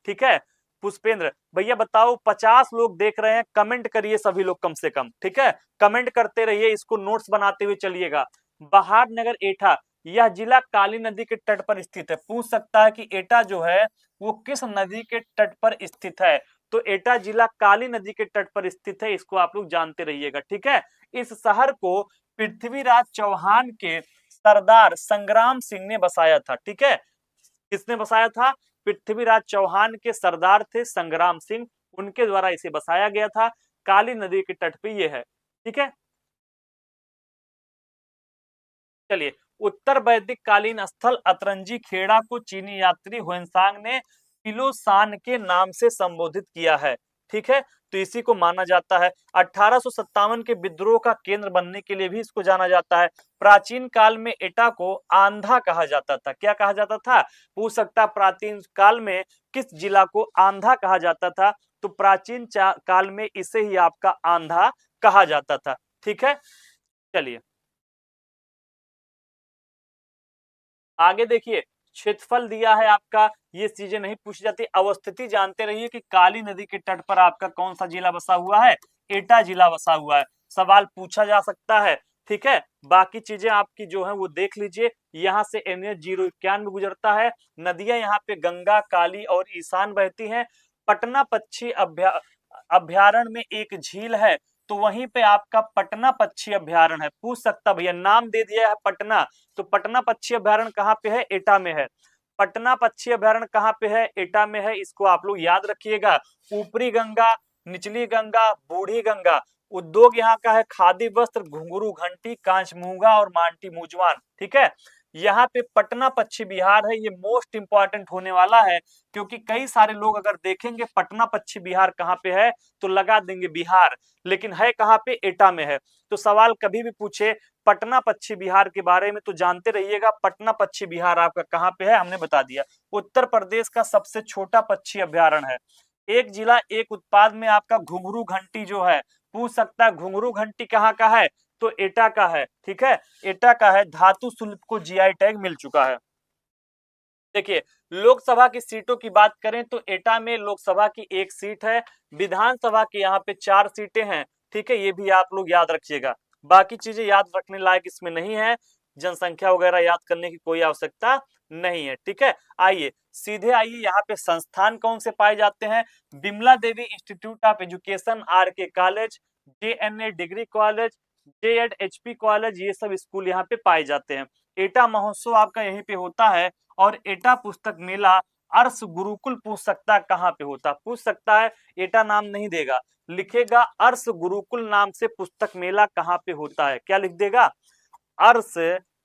[SPEAKER 1] ठीक है। पुष्पेंद्र भैया बताओ, 50 लोग देख रहे हैं, कमेंट करिए सभी लोग कम से कम, ठीक है। कमेंट करते रहिए, इसको नोट्स बनाते हुए चलिएगा। बहादुरनगर एटा, यह जिला काली नदी के तट पर स्थित है। पूछ सकता है कि एटा जो है वो किस नदी के तट पर स्थित है? तो एटा जिला काली नदी के तट पर स्थित है, इसको आप लोग जानते रहिएगा, ठीक है। इस शहर को पृथ्वीराज चौहान के सरदार संग्राम सिंह ने बसाया था, ठीक है। किसने बसाया था? पृथ्वीराज चौहान के सरदार थे संग्राम सिंह, उनके द्वारा इसे बसाया गया था। काली नदी के तट पे ये है। ठीक है, चलिए, उत्तर वैदिक कालीन स्थल अतरंजी खेड़ा को चीनी यात्री हुएनसांग ने पिलोसान के नाम से संबोधित किया है। ठीक है, तो इसी को माना जाता है। 1857 के विद्रोह का केंद्र बनने के लिए भी इसको जाना जाता है। प्राचीन काल में एटा को आंधा कहा जाता था। क्या कहा जाता था? पूछ सकता, प्राचीन काल में किस जिला को आंधा कहा जाता था? तो प्राचीन काल में इसे ही आपका आंधा कहा जाता था। ठीक है, चलिए आगे देखिए, क्षेत्रफल दिया है आपका, ये चीजें नहीं पूछी जाती। अवस्थिति जानते रहिए कि काली नदी के तट पर आपका कौन सा जिला बसा हुआ है? एटा जिला बसा हुआ है। सवाल पूछा जा सकता है। ठीक है, बाकी चीजें आपकी जो है वो देख लीजिए। यहाँ से NH 091 गुजरता है। नदियां यहाँ पे गंगा, काली और ईशान बहती हैं। पटना पक्षी अभ्यारण्य में एक झील है, तो वहीं पे आपका पटना पक्षी अभ्यारण्य है। पूछ सकता भैया, नाम दे दिया है पटना, तो पटना पक्षी अभ्यारण्य कहाँ पे है? एटा में है। पटना पक्षी अभ्यारण्य कहाँ पे है? एटा में है। इसको आप लोग याद रखिएगा। ऊपरी गंगा, निचली गंगा, बूढ़ी गंगा। उद्योग यहाँ का है खादी वस्त्र, घुंघरू घंटी, कांच मूंगा और मांटी मुजवान। ठीक है, यहाँ पे पटना पक्षी बिहार है। ये मोस्ट इंपॉर्टेंट होने वाला है, क्योंकि कई सारे लोग अगर देखेंगे पटना पक्षी बिहार कहाँ पे है तो लगा देंगे बिहार, लेकिन है कहाँ पे? एटा में है। तो सवाल कभी भी पूछे पटना पक्षी बिहार के बारे में तो जानते रहिएगा पटना पक्षी बिहार आपका कहाँ पे है, हमने बता दिया। उत्तर प्रदेश का सबसे छोटा पक्षी अभ्यारण्य है। एक जिला एक उत्पाद में आपका घुंघरू घंटी जो है, पूछ सकता है घुंघरू घंटी कहाँ का है? तो एटा का है। ठीक है, एटा का है। धातु शिल्प को GI टैग मिल चुका है। देखिए, लोकसभा की सीटों की बात करें तो एटा में लोकसभा की एक सीट है। विधानसभा की यहाँ पे 4 सीटें हैं। ठीक है, ये भी आप लोग याद रखिएगा। बाकी चीजें याद रखने लायक इसमें नहीं है। जनसंख्या वगैरह याद करने की कोई आवश्यकता नहीं है। ठीक है, आइए सीधे आइए, यहाँ पे संस्थान कौन से पाए जाते हैं? Vimla Devi institute of education, RK college, JNA degree college, JED HP college, ये सब स्कूल यहाँ पे पाए जाते हैं। एटा महोत्सव आपका यहीं पे होता है। और एटा पुस्तक मेला अर्स गुरुकुल, पूछ सकता है कहाँ पे होता? पूछ सकता है, एटा नाम नहीं देगा, लिखेगा अर्स गुरुकुल नाम से पुस्तक मेला कहाँ पे होता है। क्या लिख देगा? अर्स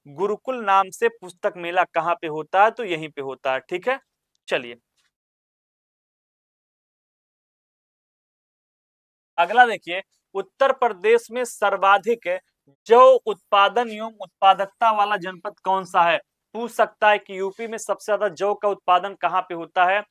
[SPEAKER 1] गुरुकुल नाम से पुस्तक मेला कहाँ पे होता है? तो यहीं पे होता है। ठीक है, चलिए अगला देखिए, उत्तर प्रदेश में सर्वाधिक जौ उत्पादन एवं उत्पादकता वाला जनपद कौन सा है? पूछ सकता है कि यूपी में सबसे ज्यादा जौ का उत्पादन कहाँ पे होता है?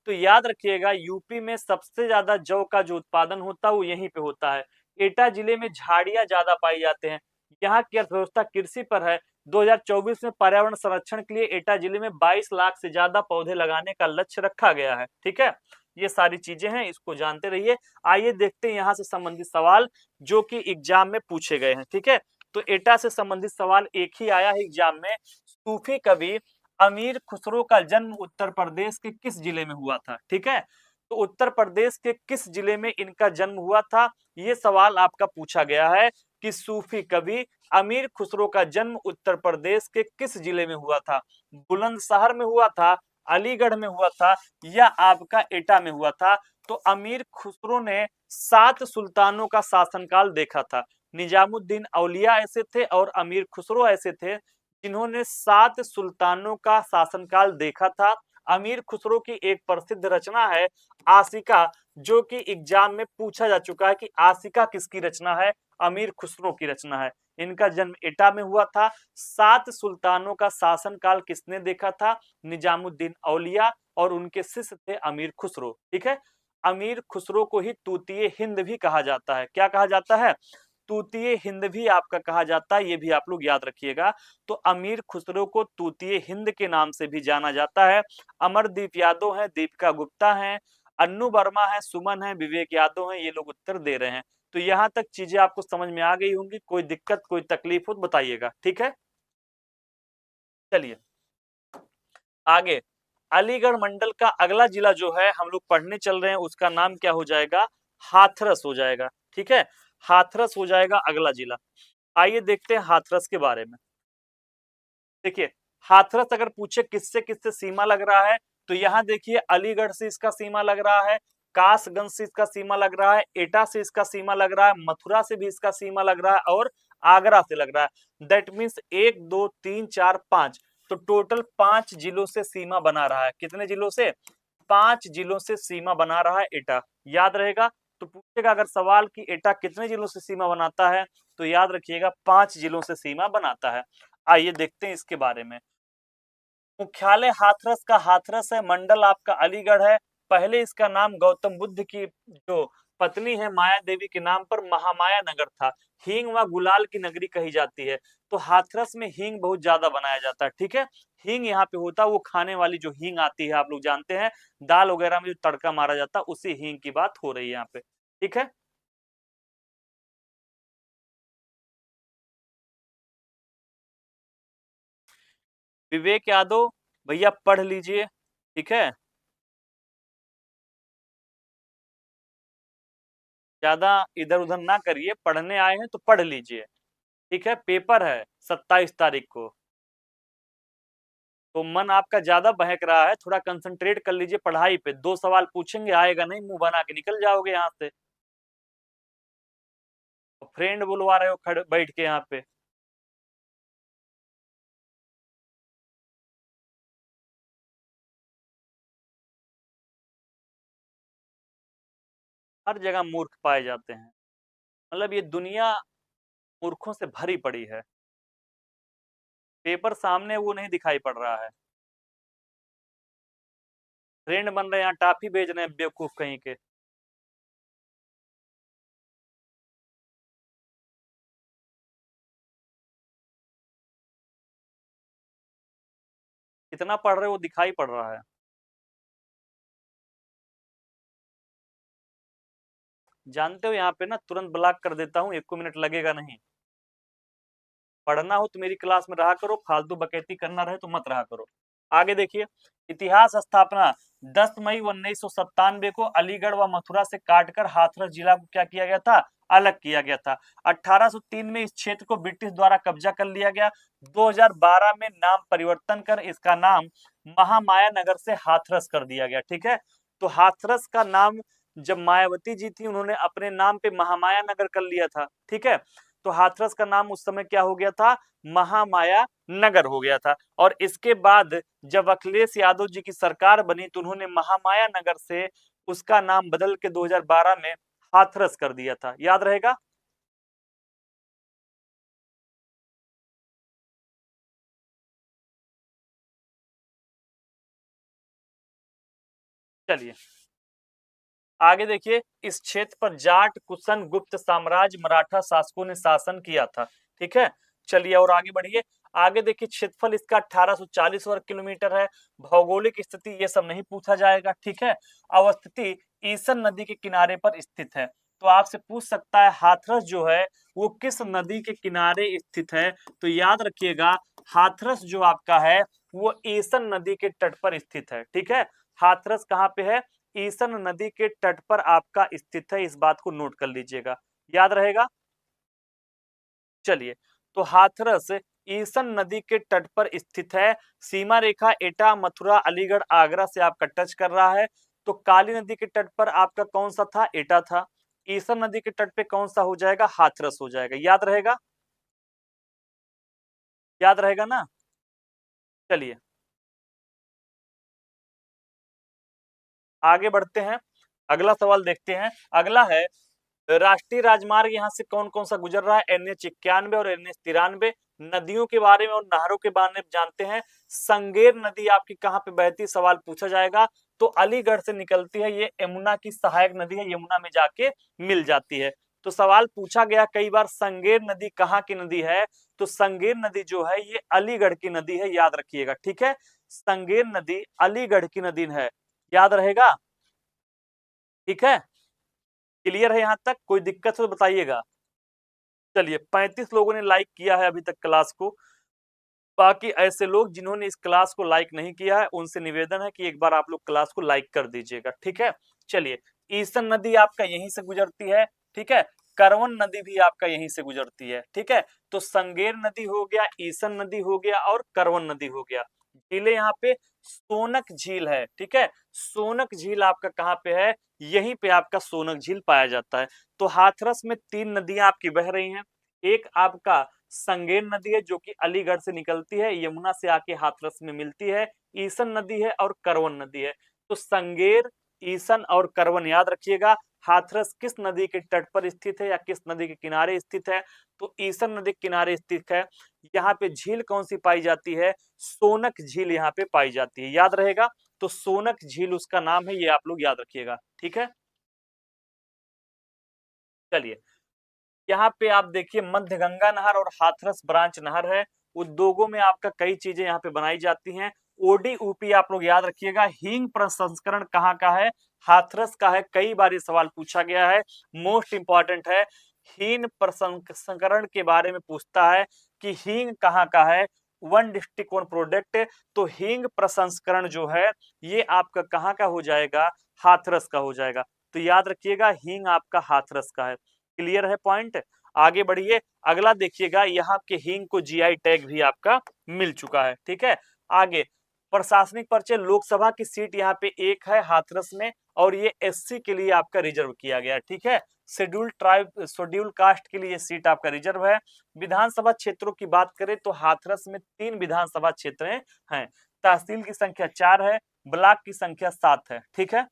[SPEAKER 1] तो याद रखिएगा, यूपी में सबसे ज्यादा जौ का जो उत्पादन होता है वो यहीं पे होता है। एटा जिले में झाड़ियां ज्यादा पाई जाते हैं। यहाँ की अर्थव्यवस्था कृषि पर है। 2024 में पर्यावरण संरक्षण के लिए एटा जिले में 22 लाख से ज्यादा पौधे लगाने का लक्ष्य रखा गया है। ठीक है, ये सारी चीजें हैं, इसको जानते रहिए। आइए देखते हैं यहाँ से संबंधित सवाल जो कि एग्जाम में पूछे गए हैं। ठीक है, तो एटा से संबंधित सवाल एक ही आया है एग्जाम में। सूफी कवि अमीर खुसरो का जन्म उत्तर प्रदेश के किस जिले में हुआ था? ठीक है, तो उत्तर प्रदेश के किस जिले में इनका जन्म हुआ था, ये सवाल आपका पूछा गया है कि सूफी कवि अमीर खुसरो का जन्म उत्तर प्रदेश के किस जिले में हुआ था? बुलंदशहर में हुआ था, अलीगढ़ में हुआ था, या आपका एटा में हुआ था? तो अमीर खुसरो ने 7 सुल्तानों का शासनकाल देखा था। निजामुद्दीन औलिया ऐसे थे और अमीर खुसरो ऐसे थे जिन्होंने 7 सुल्तानों का शासनकाल देखा था। अमीर खुसरो की एक प्रसिद्ध रचना है आशिका, जो कि एग्जाम में पूछा जा चुका है कि आशिका किसकी रचना है? अमीर खुसरो की रचना है। इनका जन्म एटा में हुआ था। 7 सुल्तानों का शासनकाल किसने देखा था? निजामुद्दीन औलिया, और उनके शिष्य थे अमीर खुसरो। ठीक है, अमीर खुसरो को ही तूतीय हिंद भी कहा जाता है। क्या कहा जाता है? तूतीय हिंद भी आपका कहा जाता है, ये भी आप लोग याद रखिएगा। तो अमीर खुसरो को तूतीय हिंद के नाम से भी जाना जाता है। अमरदीप यादव है, दीपिका गुप्ता है, अन्नू वर्मा है, सुमन है, विवेक यादव है, ये लोग उत्तर दे रहे हैं। तो यहाँ तक चीजें आपको समझ में आ गई होंगी। कोई दिक्कत कोई तकलीफ हो तो बताइएगा। ठीक है, चलिए आगे। अलीगढ़ मंडल का अगला जिला जो है हम लोग पढ़ने चल रहे हैं, उसका नाम क्या हो जाएगा? हाथरस हो जाएगा। ठीक है, हाथरस हो जाएगा अगला जिला। आइए देखते हैं हाथरस के बारे में। देखिए, हाथरस अगर पूछे किससे किससे सीमा लग रहा है, तो यहाँ देखिए अलीगढ़ से इसका सीमा लग रहा है, कासगंज से इसका सीमा लग रहा है, एटा से इसका सीमा लग रहा है, मथुरा से भी इसका सीमा लग रहा है और आगरा से लग रहा है। दैट मीन्स 1 2 3 4 5, तो टोटल 5 जिलों से सीमा बना रहा है। कितने जिलों से? 5 जिलों से सीमा बना रहा है एटा। याद रहेगा। तो पूछेगा अगर सवाल कि एटा कितने जिलों से सीमा बनाता है, तो याद रखिएगा 5 जिलों से सीमा बनाता है। आइए देखते हैं इसके बारे में। मुख्यालय हाथरस का हाथरस है, मंडल आपका अलीगढ़ है। पहले इसका नाम गौतम बुद्ध की जो पत्नी है माया देवी के नाम पर महामाया नगर था। हींग व गुलाल की नगरी कही जाती है। तो हाथरस में हींग बहुत ज्यादा बनाया जाता है। ठीक है, हींग यहाँ पे होता है, वो खाने वाली जो हींग आती है, आप लोग जानते हैं दाल वगैरह में जो तड़का मारा जाता है, उसी हींग की बात हो रही है यहाँ पे। ठीक है, विवेक यादव भैया पढ़ लीजिए। ठीक है, ज्यादा इधर उधर ना करिए, पढ़ने आए हैं तो पढ़ लीजिए। ठीक है, पेपर है 27 तारीख को, तो मन आपका ज्यादा बहक रहा है, थोड़ा कंसंट्रेट कर लीजिए पढ़ाई पे। 2 सवाल पूछेंगे, आएगा नहीं मुंह बना के निकल जाओगे यहाँ से। फ्रेंड बुलवा रहे हो खड़े बैठ के यहाँ पे। हर जगह मूर्ख पाए जाते हैं, मतलब ये दुनिया मूर्खों से भरी पड़ी है। पेपर सामने वो नहीं दिखाई पड़ रहा है, फ्रेंड बन रहे हैं, यहाँ टाफी भेज रहे हैं बेवकूफ कहीं के। कितना पढ़ रहे हो वो दिखाई पड़ रहा है। जानते हो यहाँ पे ना तुरंत ब्लॉक कर देता हूँ, 1 मिनट लगेगा नहीं। पढ़ना हो तो मेरी क्लास में रहा करो, फालतू बकैती करना रहे तो मत रहा करो। आगे देखिए, इतिहास स्थापना 10 मई 1997 को अलीगढ़ व मथुरा से काटकर हाथरस जिला को क्या किया गया था? अलग किया गया था। 1803 में इस क्षेत्र को ब्रिटिश द्वारा कब्जा कर लिया गया। 2012 में नाम परिवर्तन कर इसका नाम महामाया नगर से हाथरस कर दिया गया। ठीक है, तो हाथरस का नाम जब मायावती जी थी उन्होंने अपने नाम पे महामाया नगर कर लिया था। ठीक है, तो हाथरस का नाम उस समय क्या हो गया था? महामाया नगर हो गया था। और इसके बाद जब अखिलेश यादव जी की सरकार बनी तो उन्होंने महामाया नगर से उसका नाम बदल के 2012 में हाथरस कर दिया था। याद रहेगा। चलिए आगे देखिए, इस क्षेत्र पर जाट, कुशन, गुप्त साम्राज्य, मराठा शासकों ने शासन किया था। ठीक है, चलिए और आगे बढ़िए। आगे देखिए, क्षेत्रफल इसका 1840 वर्ग किलोमीटर है। भौगोलिक स्थिति ये सब नहीं पूछा जाएगा। ठीक है, अवस्थिति ईसन नदी के किनारे पर स्थित है। तो आपसे पूछ सकता है हाथरस जो है वो किस नदी के किनारे स्थित है? तो याद रखिएगा, हाथरस जो आपका है वो ईसन नदी के तट पर स्थित है। ठीक है, हाथरस कहाँ पे है? ईसन नदी के तट पर आपका स्थित है, इस बात को नोट कर लीजिएगा। याद रहेगा। चलिए, तो हाथरस ईसन नदी के तट पर स्थित है। सीमा रेखा एटा, मथुरा, अलीगढ़, आगरा से आपका टच कर रहा है। तो काली नदी के तट पर आपका कौन सा था? एटा था। ईसन नदी के तट पे कौन सा हो जाएगा? हाथरस हो जाएगा। याद रहेगा, याद रहेगा ना। चलिए आगे बढ़ते हैं, अगला सवाल देखते हैं। अगला है, राष्ट्रीय राजमार्ग यहाँ से कौन कौन सा गुजर रहा है? NH 91 और NH 93। नदियों के बारे में और नहरों के बारे में जानते हैं। संगेर नदी आपकी कहाँ पे बहती? सवाल पूछा जाएगा। तो अलीगढ़ से निकलती है, ये यमुना की सहायक नदी है, यमुना में जाके मिल जाती है। तो सवाल पूछा गया कई बार, संगेर नदी कहाँ की नदी है? तो संगेर नदी जो है ये अलीगढ़ की नदी है, याद रखिएगा। ठीक है, संगेर नदी अलीगढ़ की नदी है, याद रहेगा। ठीक है, क्लियर है यहाँ तक? कोई दिक्कत हो तो बताइएगा। चलिए 35 लोगों ने लाइक किया है अभी तक क्लास को। बाकी ऐसे लोग जिन्होंने इस क्लास को लाइक नहीं किया है उनसे निवेदन है कि एक बार आप लोग क्लास को लाइक कर दीजिएगा। ठीक है, चलिए ईसन नदी आपका यहीं से गुजरती है। ठीक है, करवन नदी भी आपका यहीं से गुजरती है। ठीक है, तो संगेर नदी हो गया, ईसन नदी हो गया और करवन नदी हो गया। झीलें यहाँ पे सोनक झील है, ठीक है। सोनक झील आपका कहाँ पे है, यहीं पे आपका सोनक झील पाया जाता है। तो हाथरस में 3 नदियां आपकी बह रही हैं। एक आपका संगेर नदी है जो कि अलीगढ़ से निकलती है, यमुना से आके हाथरस में मिलती है। ईसन नदी है और करवन नदी है। तो संगेर, ईसन और करवन याद रखिएगा। हाथरस किस नदी के तट पर स्थित है या किस नदी के किनारे स्थित है, तो ईसन नदी के किनारे स्थित है। यहाँ पे झील कौन सी पाई जाती है, सोनक झील यहाँ पे पाई जाती है, याद रहेगा। तो सोनक झील उसका नाम है, ये आप लोग याद रखिएगा, ठीक है। चलिए, यहाँ पे आप देखिए मध्य गंगा नहर और हाथरस ब्रांच नहर है। उद्योगों में आपका कई चीजें यहाँ पे बनाई जाती हैं। ओडी ऊपी आप लोग याद रखिएगा। हींग प्रसंस्करण कहाँ का है, हाथरस का है। कई बार ये सवाल पूछा गया है, मोस्ट इंपॉर्टेंट है। हींग प्रसंस्करण के बारे में पूछता है कि हींग कहाँ का है, वन डिस्ट्रिक्ट वन प्रोडक्ट। तो हींग प्रसंस्करण जो है ये आपका कहाँ का हो जाएगा, हाथरस का हो जाएगा। तो याद रखिएगा हींग आपका हाथरस का है। क्लियर है पॉइंट। आगे बढ़िए, अगला देखिएगा, यहाँ के हींग को जीआई टैग भी आपका मिल चुका है, ठीक है। आगे प्रशासनिक परिचय, लोकसभा की सीट यहाँ पे एक है हाथरस में, और ये एससी के लिए आपका रिजर्व किया गया है, ठीक है। शेड्यूल ट्राइब, शेड्यूल कास्ट के लिए सीट आपका रिजर्व है। विधानसभा क्षेत्रों की बात करें तो हाथरस में 3 विधानसभा क्षेत्र हैं। तहसील की संख्या 4 है, ब्लॉक की संख्या 7 है, ठीक है।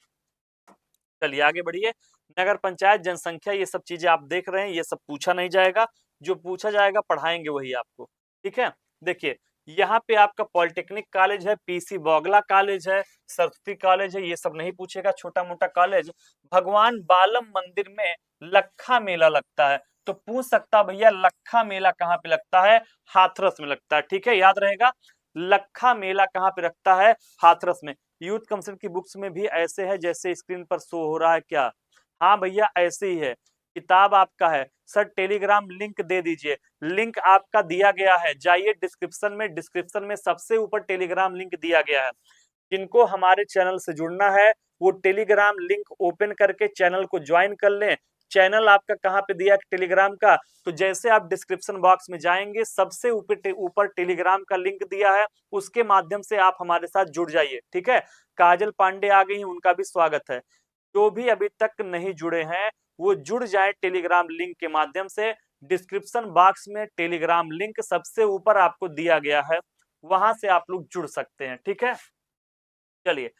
[SPEAKER 1] चलिए आगे बढ़िए। नगर पंचायत, जनसंख्या, ये सब चीजें आप देख रहे हैं, ये सब पूछा नहीं जाएगा। जो पूछा जाएगा पढ़ाएंगे वही आपको, ठीक है। देखिए यहाँ पे आपका पॉलिटेक्निक कॉलेज है, पीसी बौगला कॉलेज है, सरस्वती कॉलेज है, ये सब नहीं पूछेगा, छोटा मोटा कॉलेज। भगवान बालम मंदिर में लखा मेला लगता है, तो पूछ सकता भैया लखा मेला कहाँ पे लगता है, हाथरस में लगता है, ठीक है, याद रहेगा। लखा मेला कहाँ पे लगता है, हाथरस में। यूथ कमिश्नर की बुक्स में भी ऐसे है जैसे स्क्रीन पर शो हो रहा है क्या, हाँ भैया ऐसे ही है। किताब आपका है सर, टेलीग्राम लिंक दे दीजिए। लिंक आपका दिया गया है, जाइए डिस्क्रिप्शन में, डिस्क्रिप्शन में सबसे ऊपर टेलीग्राम लिंक दिया गया है। जिनको हमारे चैनल से जुड़ना है वो टेलीग्राम लिंक ओपन करके चैनल को ज्वाइन कर लें। चैनल आपका कहाँ पे दिया है टेलीग्राम का, तो जैसे आप डिस्क्रिप्शन बॉक्स में जाएंगे सबसे ऊपर टेलीग्राम का लिंक दिया है, उसके माध्यम से आप हमारे साथ जुड़ जाइए, ठीक है। काजल पांडे आ गई, उनका भी स्वागत है। जो भी अभी तक नहीं जुड़े हैं वो जुड़ जाए टेलीग्राम लिंक के माध्यम से। डिस्क्रिप्शन बॉक्स में टेलीग्राम लिंक सबसे ऊपर आपको दिया गया है, वहां से आप लोग जुड़ सकते हैं, ठीक है। चलिए,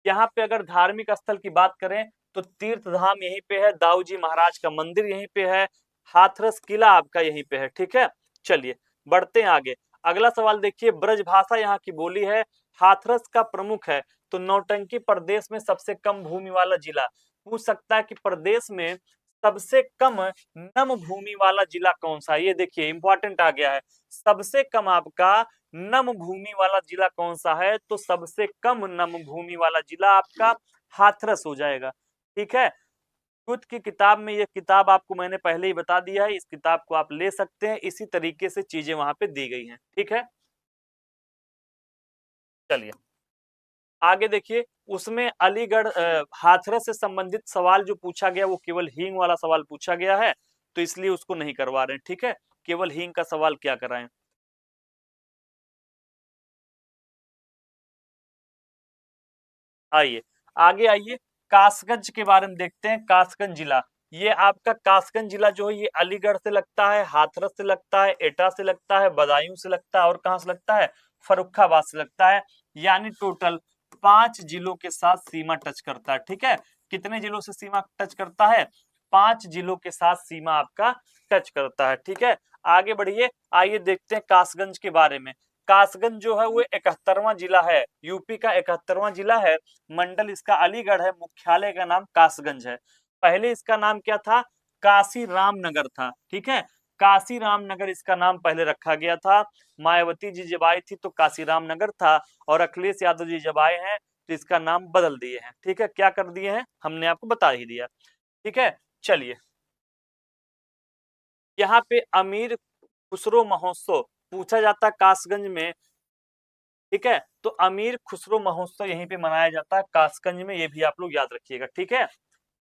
[SPEAKER 1] यहाँ पे अगर धार्मिक स्थल की बात करें तो तीर्थ धाम यहीं पे है, दाऊ जी महाराज का मंदिर यहीं पे है, हाथरस किला आपका यहीं पे है, ठीक है। चलिए बढ़ते हैं आगे। अगला सवाल देखिए, ब्रजभाषा यहाँ की बोली है, हाथरस का प्रमुख है। तो नौटंकी प्रदेश में सबसे कम भूमि वाला जिला, पूछ सकता है कि प्रदेश में सबसे कम नम भूमि वाला जिला कौन सा है। ये देखिए इंपॉर्टेंट आ गया है, सबसे कम आपका नम भूमि वाला जिला कौन सा है, तो सबसे कम नम भूमि वाला जिला आपका हाथरस हो जाएगा, ठीक है। युद्ध की किताब में, ये किताब आपको मैंने पहले ही बता दिया है, इस किताब को आप ले सकते हैं, इसी तरीके से चीजें वहां पे दी गई हैं, ठीक है। चलिए आगे देखिए, उसमें अलीगढ़ हाथरस से संबंधित सवाल जो पूछा गया वो केवल हींग वाला सवाल पूछा गया है, तो इसलिए उसको नहीं करवा रहे हैं, ठीक है। केवल हींग का सवाल क्या कराएं। आइए आगे आइए, कासगंज के बारे में देखते हैं। कासगंज जिला, ये आपका कासगंज जिला जो है ये अलीगढ़ से लगता है, हाथरस से लगता है, एटा से लगता है, बदायूं से लगता है, और कहां से लगता है, फर्रुखाबाद से लगता है। यानी टोटल 5 जिलों के साथ सीमा टच करता है, ठीक है। कितने जिलों से सीमा टच करता है, 5 जिलों के साथ सीमा आपका टच करता है, ठीक है। आगे बढ़िए, आइए देखते हैं कासगंज के बारे में। कासगंज जो है वो 71वां जिला है, यूपी का 71वां जिला है। मंडल इसका अलीगढ़ है, मुख्यालय का नाम कासगंज है। पहले इसका नाम क्या था, काशी रामनगर था, ठीक है। काशी रामनगर इसका नाम पहले रखा गया था। मायावती जी जब आई थी तो काशी रामनगर था, और अखिलेश यादव जी जब आए हैं तो इसका नाम बदल दिए हैं, ठीक है। क्या कर दिए हैं हमने आपको बता ही दिया, ठीक है। चलिए, यहाँ पे अमीर खुसरो महोत्सव पूछा जाता है कासगंज में, ठीक है। तो अमीर खुसरो महोत्सव यहीं पे मनाया जाता है कासगंज में, ये भी आप लोग याद रखिएगा, ठीक है।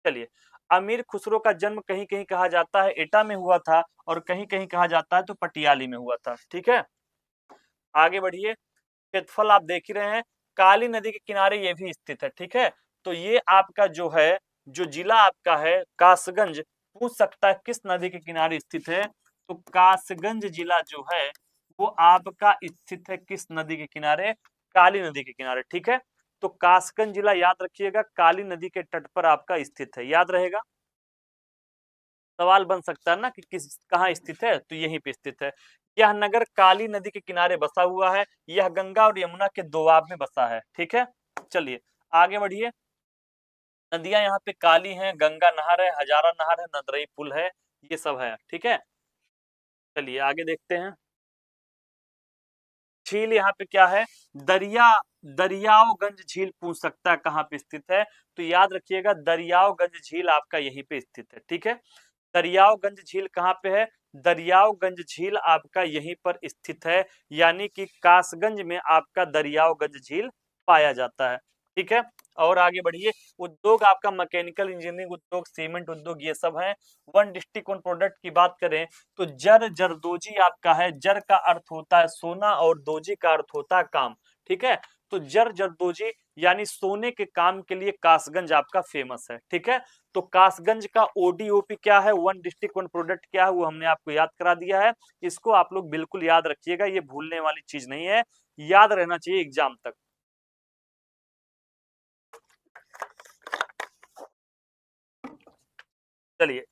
[SPEAKER 1] चलिए, अमीर खुसरो का जन्म कहीं कहीं कहा जाता है एटा में हुआ था, और कहीं कहीं कहा जाता है तो पटियाली में हुआ था, ठीक है। आगे बढ़िए, क्षेत्रफल आप देख ही रहे हैं, काली नदी के किनारे ये भी स्थित है। ठीक है, तो ये आपका जो है, जो जिला आपका है कासगंज, पूछ सकता है किस नदी के किनारे स्थित है, तो कासगंज जिला जो है वो आपका स्थित है किस नदी के किनारे, काली नदी के किनारे। ठीक है, तो कासगंज जिला याद रखिएगा, काली नदी के तट पर आपका स्थित है, याद रहेगा। सवाल बन सकता है ना कि किस कहाँ स्थित है, तो यहीं पे स्थित है। यह नगर काली नदी के किनारे बसा हुआ है, यह गंगा और यमुना के दोआब में बसा है। ठीक है, चलिए आगे बढ़िए। नदियां यहाँ पे काली हैं, गंगा नहर है, हजारा नहर है, नदरई पुल है, ये सब है। ठीक है, चलिए आगे देखते हैं। झील यहाँ पे क्या है, दरिया, दरियाओगंज झील पूछ सकता है कहाँ पे स्थित है, तो याद रखिएगा दरियाओगंज झील आपका यहीं पे स्थित है। ठीक है, दरियाओगंज झील कहाँ पे है, दरियाओगंज झील आपका यहीं पर स्थित है, यानी कि कासगंज में आपका दरियाओगंज झील पाया जाता है। ठीक है, और आगे बढ़िए। उद्योग आपका मैकेनिकल इंजीनियरिंग उद्योग, सीमेंट उद्योग, ये सब है। वन डिस्ट्रिक्ट वन प्रोडक्ट की बात करें तो जरदोजी आपका है, जर का अर्थ होता है सोना और दोजी का अर्थ होता है काम। ठीक है, तो जरदोजी यानी सोने के काम के लिए कासगंज आपका फेमस है। ठीक है, तो कासगंज का ओडीओपी क्या है, वन डिस्ट्रिक्ट वन प्रोडक्ट क्या है, वो हमने आपको याद करा दिया है। इसको आप लोग बिल्कुल याद रखिएगा, ये भूलने वाली चीज नहीं है, याद रहना चाहिए एग्जाम तक। चलिए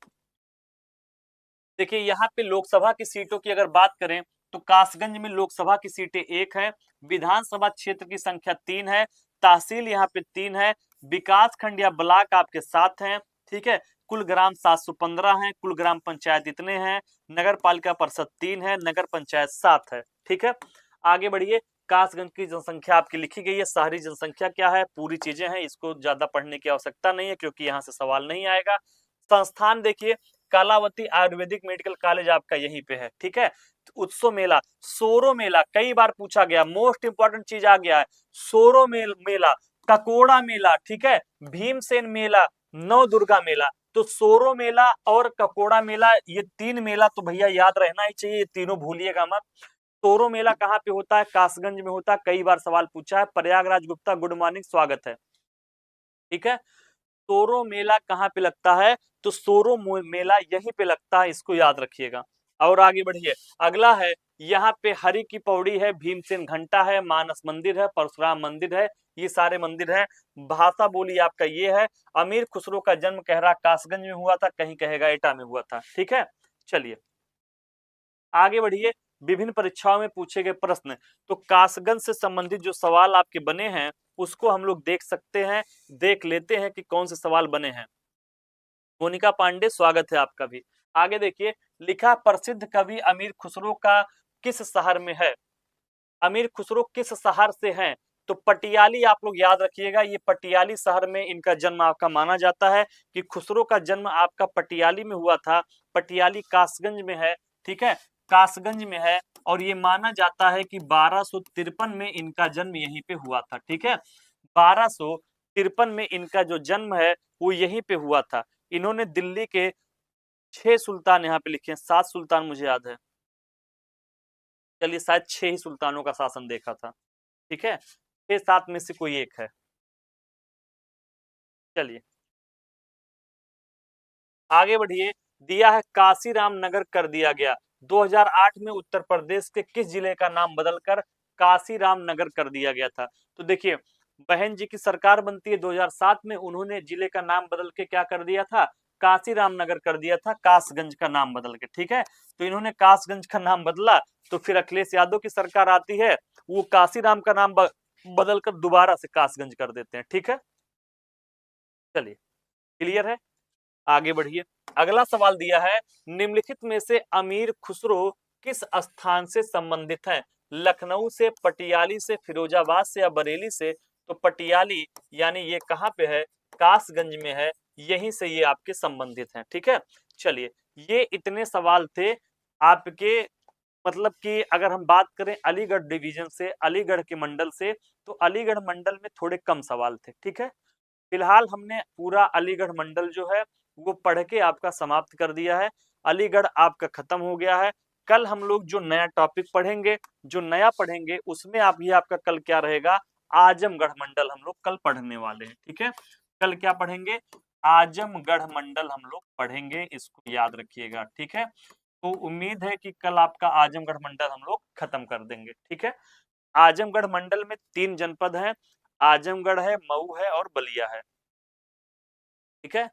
[SPEAKER 1] देखिए, यहाँ पे लोकसभा की सीटों की अगर बात करें तो कासगंज में लोकसभा की सीटें 1 है, विधानसभा क्षेत्र की संख्या 3 है, तहसील यहाँ पे 3 है, विकास खंड या ब्लॉक आपके 7 हैं। ठीक है, कुल ग्राम 715 हैं, कुल ग्राम पंचायत इतने हैं, नगर पालिका परिषद 3 है, नगर पंचायत 7 है। ठीक है, आगे बढ़िए। कासगंज की जनसंख्या आपकी लिखी गई है, शहरी जनसंख्या क्या है, पूरी चीजें हैं, इसको ज्यादा पढ़ने की आवश्यकता नहीं है क्योंकि यहाँ से सवाल नहीं आएगा। संस्थान देखिए, कलावती आयुर्वेदिक मेडिकल कॉलेज आपका यहीं पे है। ठीक है, उत्सव मेला, सोरो मेला कई बार पूछा गया, मोस्ट इंपॉर्टेंट चीज आ गया है, सोरो मेला, ककोड़ा मेला, ठीक है, भीमसेन मेला, नव दुर्गा मेला। तो सोरो मेला और ककोड़ा मेला, ये 3 मेला तो भैया याद रहना ही चाहिए, ये तीनों भूलिएगा मत। सोरो मेला कहाँ पे होता है, कासगंज में होता है, कई बार सवाल पूछा है। प्रयागराज गुप्ता गुड मॉर्निंग, स्वागत है। ठीक है, सोरो मेला कहाँ पे लगता है, तो सोरो मेला यहीं पे लगता है, इसको याद रखिएगा। और आगे बढ़िए, अगला है यहाँ पे हरि की पौड़ी है, भीमसेन घंटा है, मानस मंदिर है, परशुराम मंदिर है, ये सारे मंदिर हैं। भाषा बोली आपका ये है। अमीर खुसरो का जन्म कह रहा कासगंज में हुआ था, कहीं कहेगा एटा में हुआ था। ठीक है, चलिए आगे बढ़िए। विभिन्न परीक्षाओं में पूछे गए प्रश्न, तो कासगंज से संबंधित जो सवाल आपके बने हैं उसको हम लोग देख सकते हैं, देख लेते हैं कि कौन से सवाल बने हैं। मोनिका पांडे, स्वागत है आपका भी। आगे देखिए, लिखा प्रसिद्ध कवि अमीर खुसरो का किस शहर में है, अमीर खुसरो किस शहर से हैं, तो पटियाली आप लोग याद रखिएगा, ये पटियाली शहर में इनका जन्म आपका माना जाता है, कि खुसरो का जन्म आपका पटियाली में हुआ था। पटियाली कासगंज में है। ठीक है, कासगंज में है, और ये माना जाता है कि 1253 में इनका जन्म यहीं पे हुआ था। ठीक है, 1253 में इनका जो जन्म है वो यहीं पे हुआ था। इन्होंने दिल्ली के 6 सुल्तान यहाँ पे लिखे हैं, 7 सुल्तान मुझे याद है, चलिए शायद 6 ही सुल्तानों का शासन देखा था। ठीक है, 6-7 में से कोई एक है। चलिए आगे बढ़िए। दिया है काशीराम नगर कर दिया गया, 2008 में उत्तर प्रदेश के किस जिले का नाम बदलकर काशीराम नगर कर दिया गया था। तो देखिए, बहन जी की सरकार बनती है 2007 में, उन्होंने जिले का नाम बदल के क्या कर दिया था, काशीराम नगर कर दिया था, कासगंज का नाम बदल के। ठीक है, तो इन्होंने कासगंज का नाम बदला, तो फिर अखिलेश यादव की सरकार आती है, वो काशीराम का नाम बदल कर दोबारा से कासगंज कर देते हैं। ठीक है, चलिए क्लियर है, आगे बढ़िए। अगला सवाल दिया है, निम्नलिखित में से अमीर खुसरो किस स्थान से संबंधित है, लखनऊ से, पटियाली से, फिरोजाबाद से या बरेली से। तो पटियाली यानी ये कहाँ पे है, कासगंज में है, यहीं से ये आपके संबंधित हैं। ठीक है, चलिए ये इतने सवाल थे आपके, मतलब कि अगर हम बात करें अलीगढ़ डिवीजन से, अलीगढ़ के मंडल से, तो अलीगढ़ मंडल में थोड़े कम सवाल थे। ठीक है, फिलहाल हमने पूरा अलीगढ़ मंडल जो है वो पढ़ के आपका समाप्त कर दिया है, अलीगढ़ आपका खत्म हो गया है। कल हम लोग जो नया टॉपिक पढ़ेंगे, जो नया पढ़ेंगे उसमें आप ये आपका कल क्या रहेगा, आजमगढ़ मंडल हम लोग कल पढ़ने वाले हैं। ठीक है, कल क्या पढ़ेंगे, आजमगढ़ मंडल हम लोग पढ़ेंगे, इसको याद रखिएगा। ठीक है, तो उम्मीद है कि कल आपका आजमगढ़ मंडल हम लोग खत्म कर देंगे। ठीक है, आजमगढ़ मंडल में 3 जनपद हैं, आजमगढ़ है, मऊ है और बलिया है। ठीक है,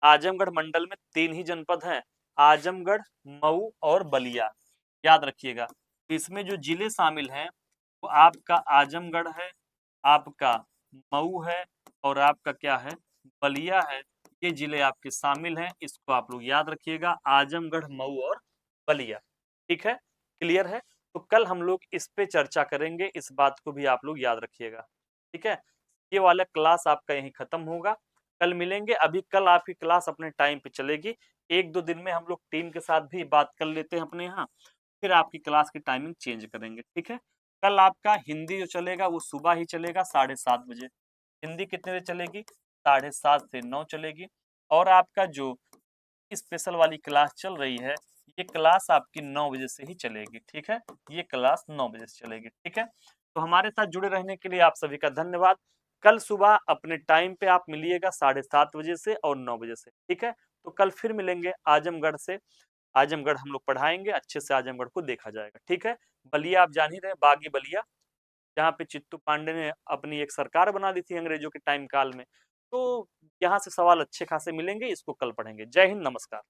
[SPEAKER 1] आजमगढ़ मंडल में 3 ही जनपद हैं, आजमगढ़, मऊ और बलिया, याद रखिएगा। इसमें जो जिले शामिल हैं वो आपका आजमगढ़ है, आपका मऊ है और आपका क्या है, बलिया है। ये जिले आपके शामिल हैं, इसको आप लोग याद रखिएगा, आजमगढ़, मऊ और बलिया। ठीक है, क्लियर है। तो कल हम लोग इस पे चर्चा करेंगे, इस बात को भी आप लोग याद रखिएगा। ठीक है, ये वाला क्लास आपका यहीं खत्म होगा, कल मिलेंगे। अभी कल आपकी क्लास अपने टाइम पे चलेगी, 1-2 दिन में हम लोग टीम के साथ भी बात कर लेते हैं अपने यहाँ, फिर आपकी क्लास की टाइमिंग चेंज करेंगे। ठीक है, कल आपका हिंदी जो चलेगा वो सुबह ही चलेगा 7:30 बजे। हिंदी कितने बजे चलेगी, 7:30 से 9 चलेगी। और आपका जो स्पेशल वाली क्लास चल रही है, ये क्लास आपकी 9 बजे से ही चलेगी। ठीक है, ये क्लास 9 बजे से चलेगी। ठीक है, तो हमारे साथ जुड़े रहने के लिए आप सभी का धन्यवाद। कल सुबह अपने टाइम पे आप मिलिएगा 7:30 बजे से और 9 बजे से। ठीक है, तो कल फिर मिलेंगे आजमगढ़ से, आजमगढ़ हम लोग पढ़ाएंगे, अच्छे से आजमगढ़ को देखा जाएगा। ठीक है, बलिया आप जान ही रहे, बागी बलिया, जहाँ पे चित्तू पांडे ने अपनी एक सरकार बना दी थी अंग्रेजों के टाइम काल में। तो यहाँ से सवाल अच्छे खासे मिलेंगे, इसको कल पढ़ेंगे। जय हिंद, नमस्कार।